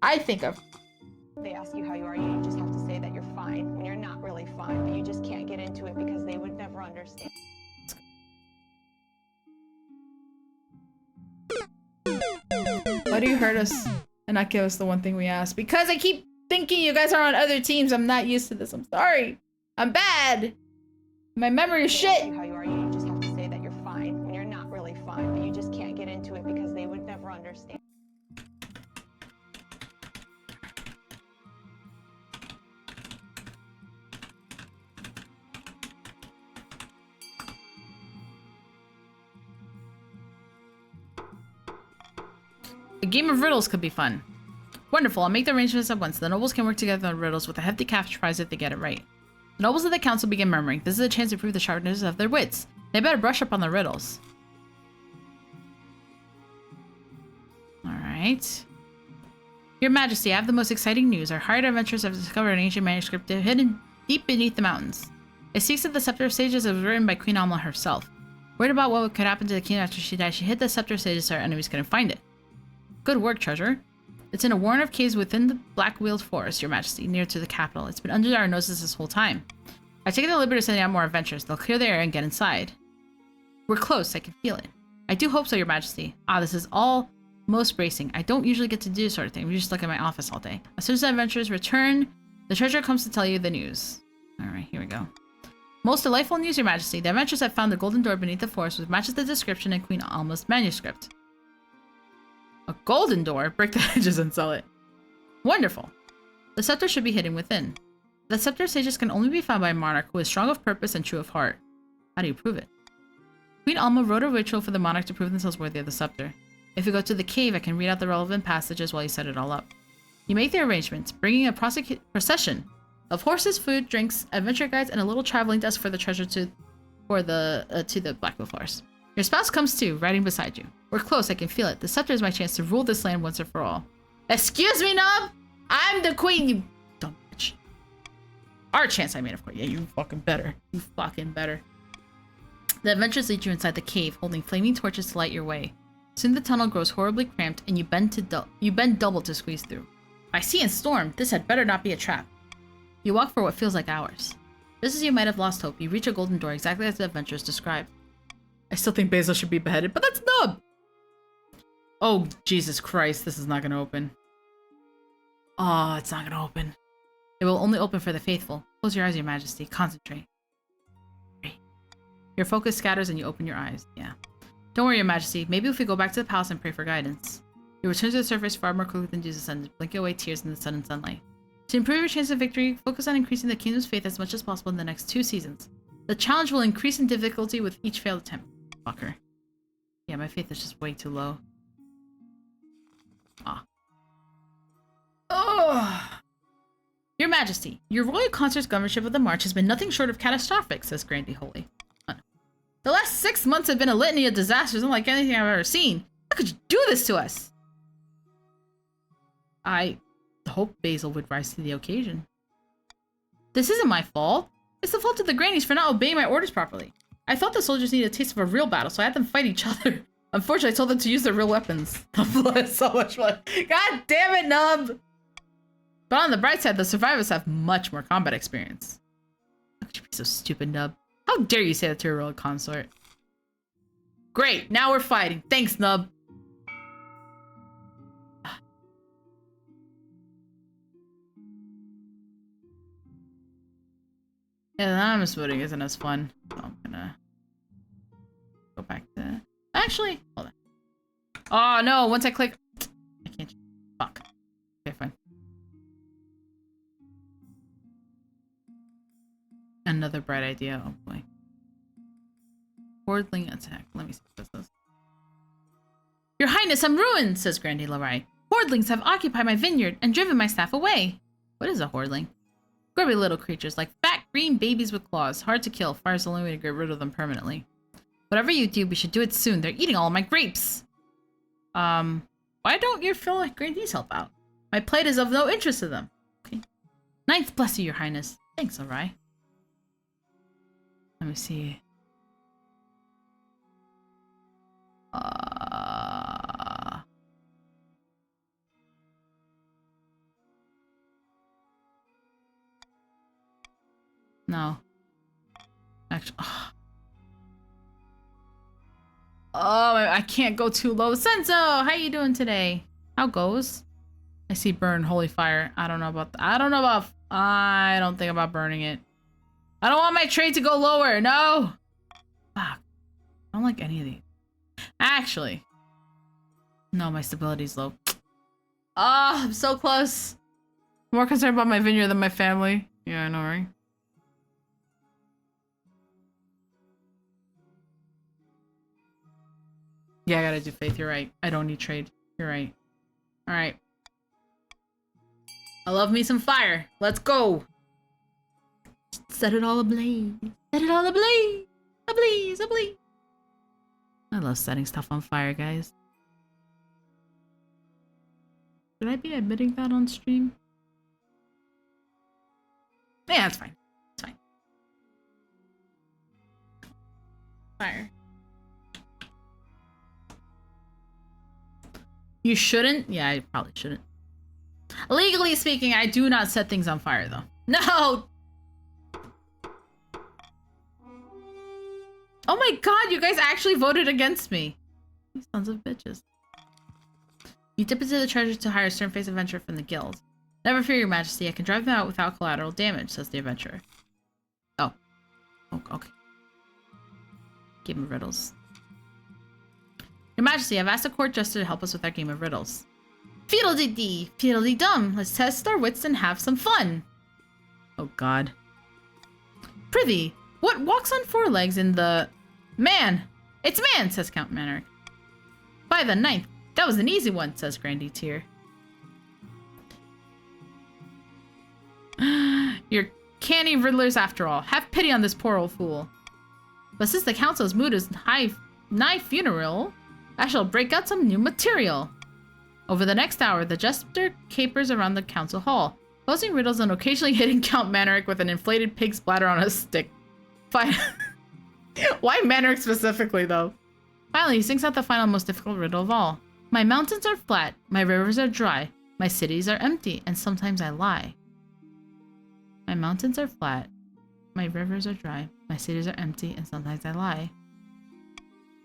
I think of... They ask you how you are, you just have to say that you're fine when you're not really fine, but you just can't get into it because they would never understand. Why do you hurt us and not give us the one thing we asked? Because I keep thinking you guys are on other teams. I'm not used to this. I'm sorry. I'm bad. My memory is shit. They ask you how you are, you just have to say that you're fine when you're not really fine, but you just can't get into it because they would never understand. A game of riddles could be fun. Wonderful, I'll make the arrangements at once. The nobles can work together on riddles with a hefty cash prize if they get it right. The nobles of the council begin murmuring. This is a chance to prove the sharpness of their wits. They better brush up on the riddles. Alright. Your Majesty, I have the most exciting news. Our hired adventurers have discovered an ancient manuscript hidden deep beneath the mountains. It speaks of the Scepter of Sages that was written by Queen Alma herself. Worried about what could happen to the king after she died, she hid the Scepter of Sages so our enemies couldn't find it. Good work, treasure. It's in a warren of caves within the Black-Wheeled Forest, Your Majesty, near to the capital. It's been under our noses this whole time. I've taken the liberty of sending out more adventurers. They'll clear the air and get inside. We're close, I can feel it. I do hope so, Your Majesty. Ah, this is all most bracing. I don't usually get to do this sort of thing. We just look at my office all day. As soon as the adventurers return, the treasurer comes to tell you the news. Alright, here we go. Most delightful news, Your Majesty. The adventurers have found the golden door beneath the forest which matches the description in Queen Alma's manuscript. A golden door? Break the edges and sell it. Wonderful. The scepter should be hidden within. The Scepter of Sages can only be found by a monarch who is strong of purpose and true of heart. How do you prove it? Queen Alma wrote a ritual for the monarch to prove themselves worthy of the scepter. If you go to the cave, I can read out the relevant passages while you set it all up. You make the arrangements, bringing a procession of horses, food, drinks, adventure guides, and a little traveling desk for the treasure to the Black-Wheeled Forest. Your spouse comes too, riding beside you. We're close, I can feel it. The scepter is my chance to rule this land once and for all. Excuse me, Nob? I'm the queen, you dumb bitch. Our chance, I mean, of course. Yeah, you fucking better. You fucking better. The adventurers lead you inside the cave, holding flaming torches to light your way. Soon the tunnel grows horribly cramped, and you bend double to squeeze through. I see and storm. This had better not be a trap. You walk for what feels like hours. Just as you might have lost hope, you reach a golden door exactly as the adventurers described. I still think Basil should be beheaded, but that's Nub! Oh, Jesus Christ, this is not gonna open. Oh, it's not gonna open. It will only open for the faithful. Close your eyes, Your Majesty. Concentrate. Your focus scatters and you open your eyes. Yeah. Don't worry, Your Majesty. Maybe if we go back to the palace and pray for guidance. You return to the surface far more quickly than Jesus ascended, blinking away tears in the sun and sunlight. To improve your chance of victory, focus on increasing the kingdom's faith as much as possible in the next 2 seasons. The challenge will increase in difficulty with each failed attempt. Fucker. Yeah, my faith is just way too low. Ah. Oh. Your Majesty, your royal consort's governorship of the march has been nothing short of catastrophic, says Grandy Holy. The last 6 months have been a litany of disasters unlike anything I've ever seen. How could you do this to us? I hope Basil would rise to the occasion. This isn't my fault. It's the fault of the grannies for not obeying my orders properly. I thought the soldiers needed a taste of a real battle, so I had them fight each other. Unfortunately, I told them to use their real weapons. The blood is so much fun. God damn it, Nub! But on the bright side, the survivors have much more combat experience. How could you be so stupid, Nub? How dare you say that to your royal consort? Great, now we're fighting. Thanks, Nub. Yeah, the anonymous voting isn't as fun. So I'm gonna go back to... Actually, hold on. Oh no, once I click... I can't... Fuck. Okay, fine. Another bright idea. Oh boy. Hordling attack. Let me see what this is. Your Highness, I'm ruined, says Grandy Larai. Hordlings have occupied my vineyard and driven my staff away. What is a hordling? Grubby little creatures like fat green babies with claws. Hard to kill. Fire's the only way to get rid of them permanently. Whatever you do, we should do it soon. They're eating all of my grapes. Why don't you feel like Grandy's help out? My plight is of no interest to them. Okay. Ninth bless you, Your Highness. Thanks, Larai. Let me see. No. Actually, I can't go too low. Senzo, how you doing today? How goes? I see burn, holy fire. I don't know about I don't think about burning it. I don't want my trade to go lower. No. Fuck. I don't like any of these. Actually. No, my stability's low. Ah, I'm so close. More concerned about my vineyard than my family. Yeah, I know, right? Yeah, I gotta do faith. You're right. I don't need trade. You're right. Alright. I love me some fire. Let's go. Set it all ablaze. Set it all ablaze. Ablaze, ablaze. I love setting stuff on fire, guys. Should I be admitting that on stream? Yeah, it's fine. It's fine. Fire. You shouldn't? Yeah, I probably shouldn't. Legally speaking, I do not set things on fire, though. No! Oh my god, you guys actually voted against me. You sons of bitches. You dip into the treasure to hire a stern-faced adventurer from the guild. Never fear, Your Majesty. I can drive them out without collateral damage, says the adventurer. Oh. Oh, okay. Give him riddles. Your Majesty, I've asked a court jester to help us with our game of riddles. Fiddle-dee-dee, fiddle-dee-dum. Let's test our wits and have some fun. Oh god. Prithee, what walks on four legs in the... Man! It's man, says Count Manerick. By the ninth. That was an easy one, says Grandy Tear. You're canny riddlers after all. Have pity on this poor old fool. But since the council's mood is nigh funeral, I shall break out some new material. Over the next hour, the jester capers around the council hall, posing riddles and occasionally hitting Count Manerick with an inflated pig's bladder on a stick. Fine. Why Manerick specifically, though? Finally, he sings out the final most difficult riddle of all. My mountains are flat, my rivers are dry, my cities are empty, and sometimes I lie. My mountains are flat, my rivers are dry, my cities are empty, and sometimes I lie.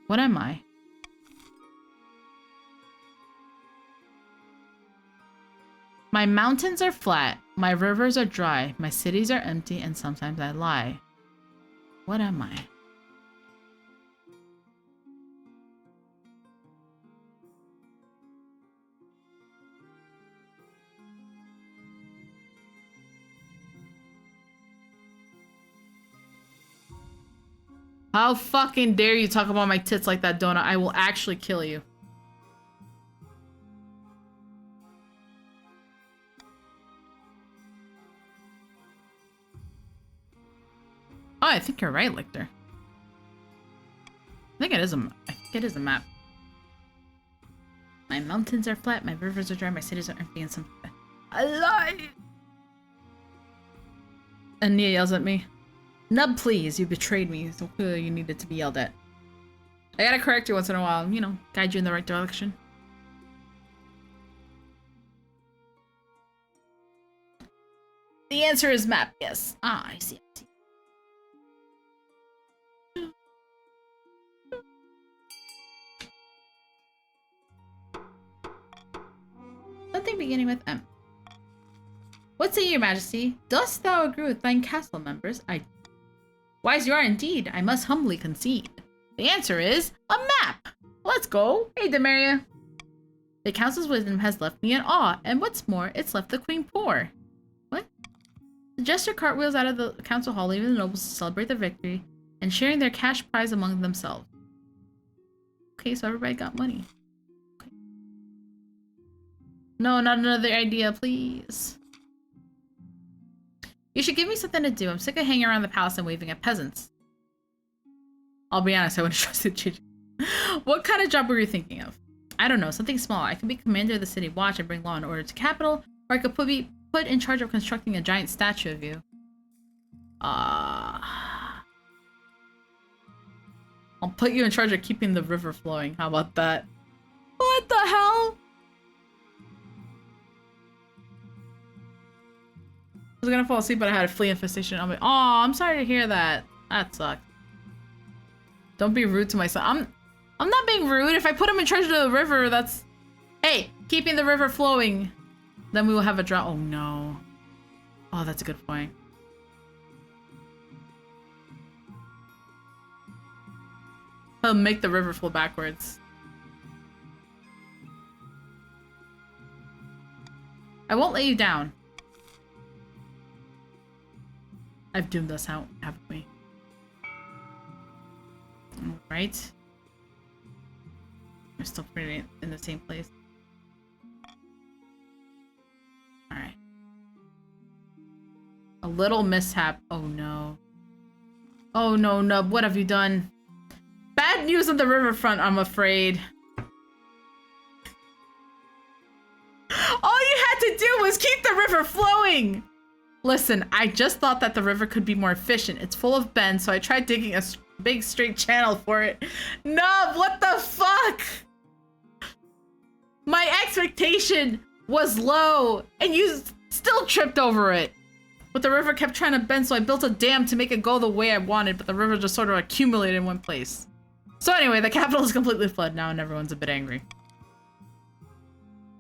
What am I? My mountains are flat, my rivers are dry, my cities are empty, and sometimes I lie. What am I? How fucking dare you talk about my tits like that, Donut? I will actually kill you. Oh, I think you're right, Lichter. I think it is a map. My mountains are flat, my rivers are dry, my cities are empty, and some... I lie! And Nia yells at me. Nub, please. You betrayed me, so clearly you needed to be yelled at. I gotta correct you once in a while, you know, guide you in the right direction. The answer is map, yes. Ah, I see. Something beginning with M. What say, your majesty? Dost thou agree with thine castle members? Wise you are indeed, I must humbly concede. The answer is a map! Let's go! Hey, Demaria. The council's wisdom has left me in awe, and what's more, it's left the queen poor. What? The jester cartwheels out of the council hall, leaving the nobles to celebrate their victory, and sharing their cash prize among themselves. Okay, so everybody got money. Okay. No, not another idea, please. You should give me something to do. I'm sick of hanging around the palace and waving at peasants. I'll be honest, I wouldn't trust it. What kind of job were you thinking of? I don't know, something small. I could be commander of the city watch and bring law and order to capital, or I could be put in charge of constructing a giant statue of you. I'll put you in charge of keeping the river flowing. How about that? What the hell? I was gonna fall asleep, but I had a flea infestation on me. Oh, I'm sorry to hear that. That sucks. Don't be rude to my son. I'm not being rude. If I put him in charge of the river, that's... Hey, keeping the river flowing. Then we will have a drought. Oh, no. Oh, that's a good point. He'll make the river flow backwards. I won't let you down. I've doomed us out, haven't we? Alright. We're still pretty in the same place. Alright. A little mishap. Oh no. Oh no, Nub, what have you done? Bad news on the riverfront, I'm afraid. All you had to do was keep the river flowing! Listen, I just thought that the river could be more efficient. It's full of bends, so I tried digging a big straight channel for it. Nub, what the fuck? My expectation was low, and you still tripped over it. But the river kept trying to bend, so I built a dam to make it go the way I wanted, but the river just sort of accumulated in one place. So anyway, the capital is completely flooded now, and everyone's a bit angry.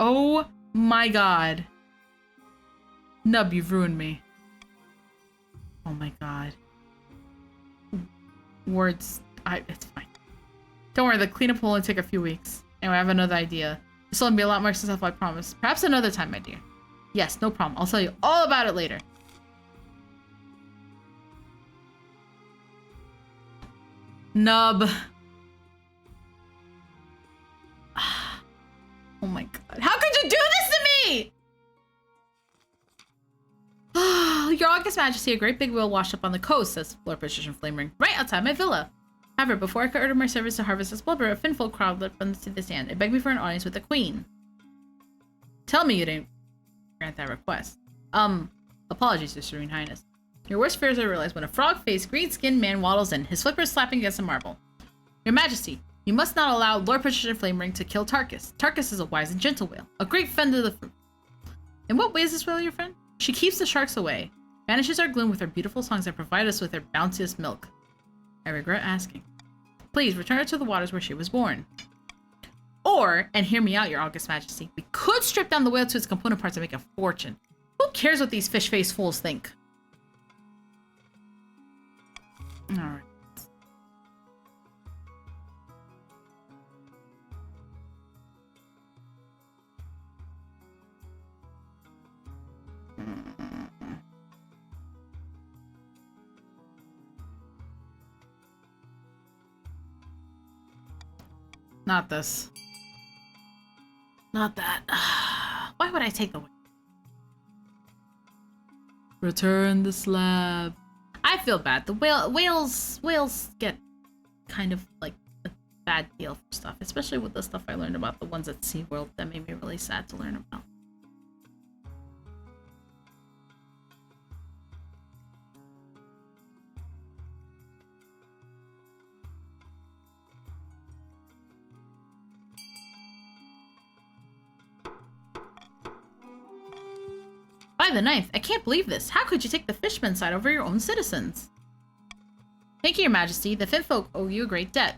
Oh my god. Nub, you've ruined me. Oh my god. Words. It's fine. Don't worry, the cleanup will only take a few weeks. Anyway, I have another idea. This will be a lot more successful, I promise. Perhaps another time, my dear. Yes, no problem. I'll tell you all about it later. Nub. Oh my god. How could you do this to me? Your August Majesty, a great big whale washed up on the coast, says Lord Patrician Flamering, right outside my villa. However, before I could order my servants to harvest this blubber, a finful crowded up on the sand and begged me for an audience with the queen. Tell me you didn't grant that request. Apologies, Your Serene Highness. Your worst fears are realized when a frog-faced, green-skinned man waddles in, his flippers slapping against a marble. Your Majesty, you must not allow Lord Patrician Flamering to kill Tarkus. Tarkus is a wise and gentle whale, a great friend of the fruit. In what way is this whale your friend? She keeps the sharks away, banishes our gloom with her beautiful songs, and provides us with her bounteous milk. I regret asking. Please return her to the waters where she was born. Or, and hear me out, Your August Majesty, we could strip down the whale to its component parts and make a fortune. Who cares what these fish-faced fools think? Alright. Not this. Not that. Why would I take the... Return the slab. I feel bad. The whales get kind of like a bad deal for stuff, especially with the stuff I learned about the ones at SeaWorld that made me really sad to learn about. the Ninth, I can't believe this. How could you take the fishman's side over your own citizens? Thank you, Your Majesty. The Finfolk owe you a great debt.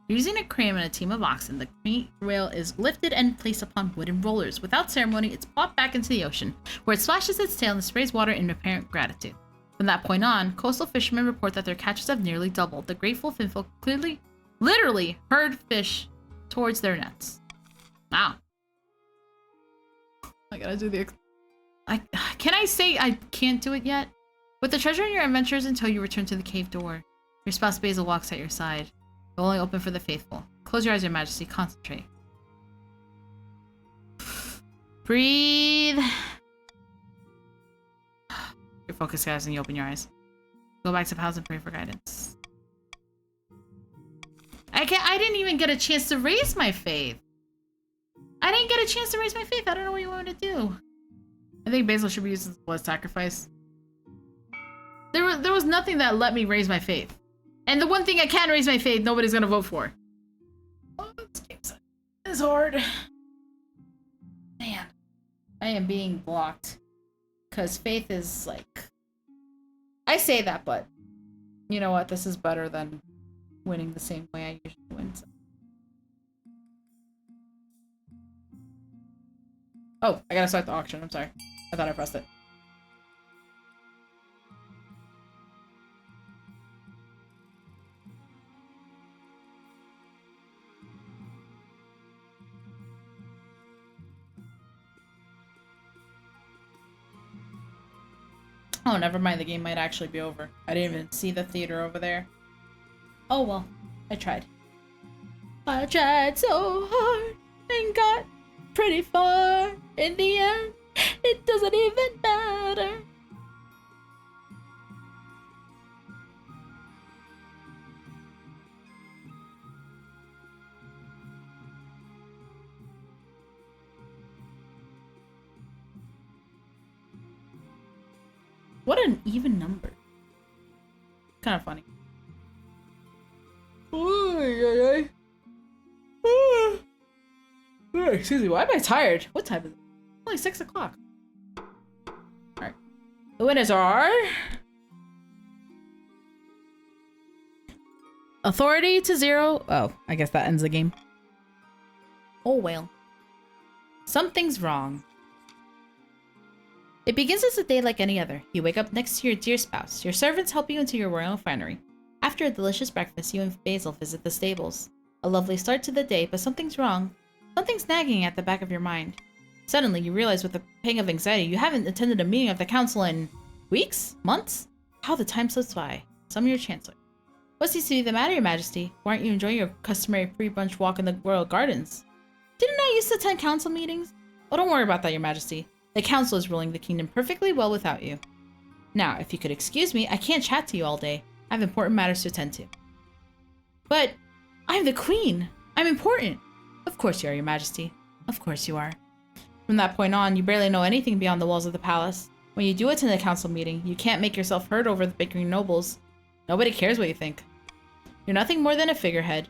Using a crane and a team of oxen, the crane rail is lifted and placed upon wooden rollers. Without ceremony, it's plopped back into the ocean, where it splashes its tail and sprays water in apparent gratitude. From that point on, coastal fishermen report that their catches have nearly doubled. The grateful Finfolk literally herd fish towards their nets. Wow. I gotta do the... Can I say I can't do it yet? With the treasure in your adventures until you return to the cave door. Your spouse Basil walks at your side. They'll only open for the faithful. Close your eyes, Your Majesty. Concentrate. Breathe. Your focus, guys, and you open your eyes. Go back to the palace and pray for guidance. I didn't even get a chance to raise my faith. I don't know what you want me to do. I think Basil should be used as blood sacrifice. There was nothing that let me raise my faith. And the one thing I can raise my faith, nobody's gonna vote for. Oh, this game is hard. Man. I am being blocked. Because faith is like... I say that, but... You know what? This is better than winning the same way I usually win. So. Oh, I gotta start the auction. I'm sorry. I thought I pressed it. Oh, never mind. The game might actually be over. I didn't even see the theater over there. Oh well. I tried. I tried so hard and got pretty far. In the end, it doesn't even matter. What an even number. Kind of funny. Excuse me, why am I tired? What time is it? Only 6 o'clock. Alright. The winners are... Authority to 0. Oh, I guess that ends the game. Oh well. Something's wrong. It begins as a day like any other. You wake up next to your dear spouse. Your servants help you into your royal finery. After a delicious breakfast, you and Basil visit the stables. A lovely start to the day, but something's wrong. Something's nagging at the back of your mind. Suddenly, you realize with a pang of anxiety you haven't attended a meeting of the council in... weeks? Months? How the time slips by. Summon your chancellor. What seems to be the matter, Your Majesty? Why aren't you enjoying your customary pre-brunch walk in the royal gardens? Didn't I used to attend council meetings? Oh, don't worry about that, Your Majesty. The council is ruling the kingdom perfectly well without you. Now, if you could excuse me, I can't chat to you all day. I have important matters to attend to. But I'm the queen. I'm important. Of course you are, Your Majesty. Of course you are. From that point on, you barely know anything beyond the walls of the palace. When you do attend a council meeting, you can't make yourself heard over the bickering nobles. Nobody cares what you think. You're nothing more than a figurehead.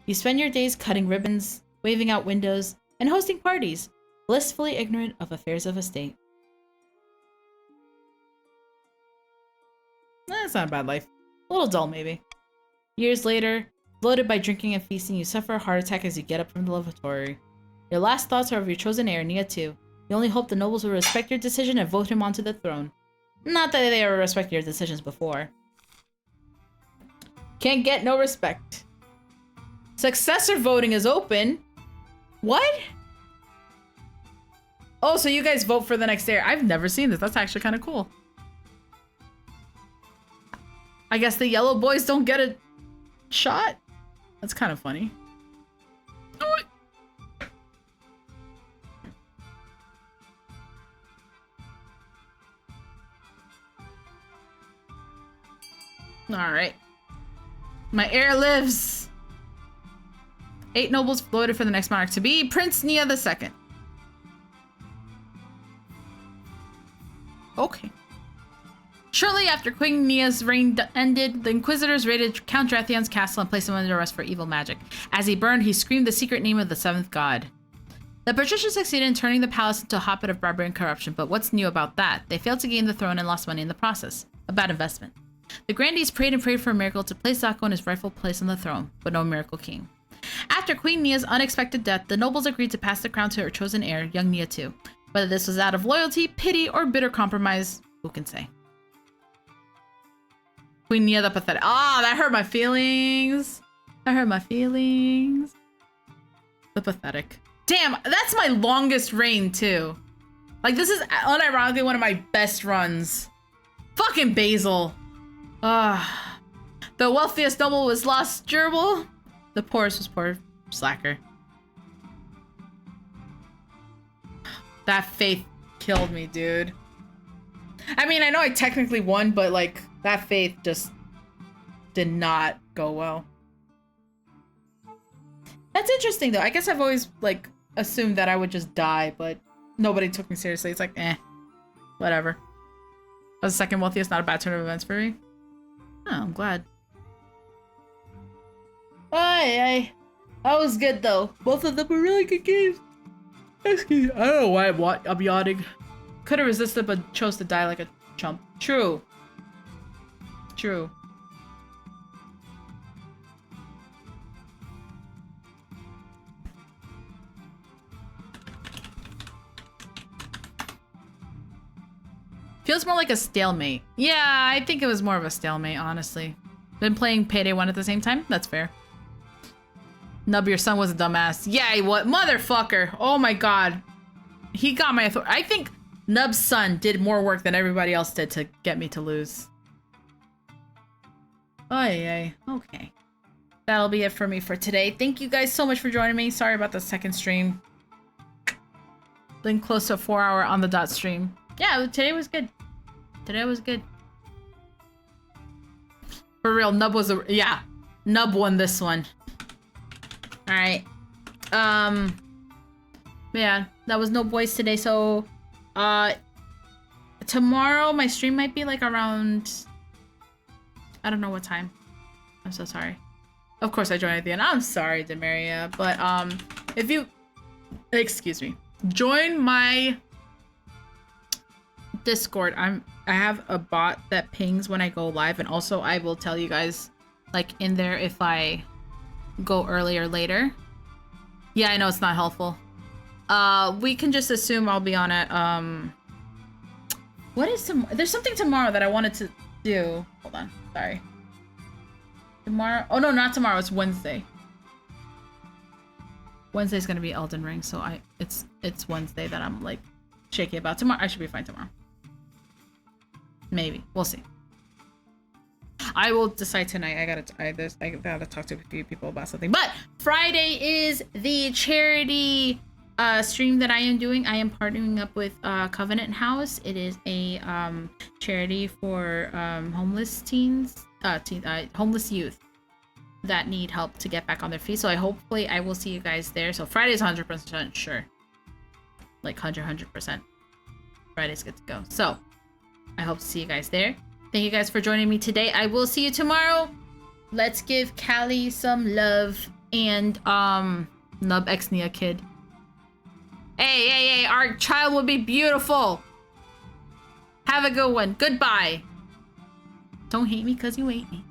You spend your days cutting ribbons, waving out windows, and hosting parties, blissfully ignorant of affairs of a state. That's not a bad life. A little dull, maybe. Years later, bloated by drinking and feasting, you suffer a heart attack as you get up from the lavatory. Your last thoughts are of your chosen heir, Nia too. You only hope the nobles will respect your decision and vote him onto the throne. Not that they ever respected your decisions before. Can't get no respect. Successor voting is open. What? Oh, so you guys vote for the next heir. I've never seen this. That's actually kind of cool. I guess the yellow boys don't get a shot? That's kind of funny. Alright. My heir lives! 8 nobles voted for the next monarch to be Prince Nia II. Okay. Shortly after Queen Nia's reign ended, the Inquisitors raided Count Drathian's castle and placed him under arrest for evil magic. As he burned, he screamed the secret name of the 7th god. The patricians succeeded in turning the palace into a hotbed of barbarian corruption, but what's new about that? They failed to gain the throne and lost money in the process. A bad investment. The grandees prayed and prayed for a miracle to place Sako in his rightful place on the throne, but no miracle came. After Queen Nia's unexpected death, the nobles agreed to pass the crown to her chosen heir, young Nia too. Whether this was out of loyalty, pity, or bitter compromise, who can say? Queen Nia the pathetic. Ah, that hurt my feelings. That hurt my feelings. The pathetic. Damn, that's my longest reign too. Like, this is unironically one of my best runs. Fucking Basil. Ah. The wealthiest noble was lost gerbil. The poorest was poor slacker. That faith killed me, dude. I mean, I know I technically won, but like, that faith just did not go well. That's interesting though. I guess I've always like assumed that I would just die, but nobody took me seriously. It's like, whatever. I was the second wealthiest, not a bad turn of events for me. Oh, I'm glad. That was good though. Both of them were really good games. Excuse me. I don't know why I'm yawning. Could have resisted, but chose to die like a chump. True. True. Feels more like a stalemate. Yeah, I think it was more of a stalemate, honestly. Been playing Payday 1 at the same time? That's fair. Nub, your son was a dumbass. Yeah, he was. Motherfucker. Oh my god. He got my authority. I think Nub's son did more work than everybody else did to get me to lose. Oh, yeah. Okay. That'll be it for me for today. Thank you guys so much for joining me. Sorry about the second stream. Been close to a 4-hour on the dot stream. Yeah, today was good. Today was good. For real, Nub was a... Yeah. Nub won this one. Alright. Yeah, that was no boys today, so... Tomorrow, my stream might be like around... I don't know what time. I'm so sorry. Of course I joined at the end. I'm sorry, Demaria. But, if you... Excuse me. Join my... Discord. I have a bot that pings when I go live, and also I will tell you guys like in there if I go early or later. Yeah, I know it's not helpful. We can just assume I'll be on it. What is there's something tomorrow that I wanted to do. Hold on, sorry. Tomorrow? Oh no, not tomorrow. It's Wednesday. Wednesday's gonna be Elden Ring, so it's Wednesday that I'm like shaky about. Tomorrow I should be fine tomorrow. Maybe. We'll see. I will decide tonight. I gotta talk to a few people about something. But Friday is the charity stream that I am doing. I am partnering up with Covenant House. It is a charity for homeless homeless youth that need help to get back on their feet. So hopefully I will see you guys there. So Friday's 100% sure. Like 100%. Friday's good to go. So I hope to see you guys there. Thank you guys for joining me today. I will see you tomorrow. Let's give Callie some love and Nub X Nia kid. Hey, our child will be beautiful. Have a good one. Goodbye. Don't hate me because you hate me.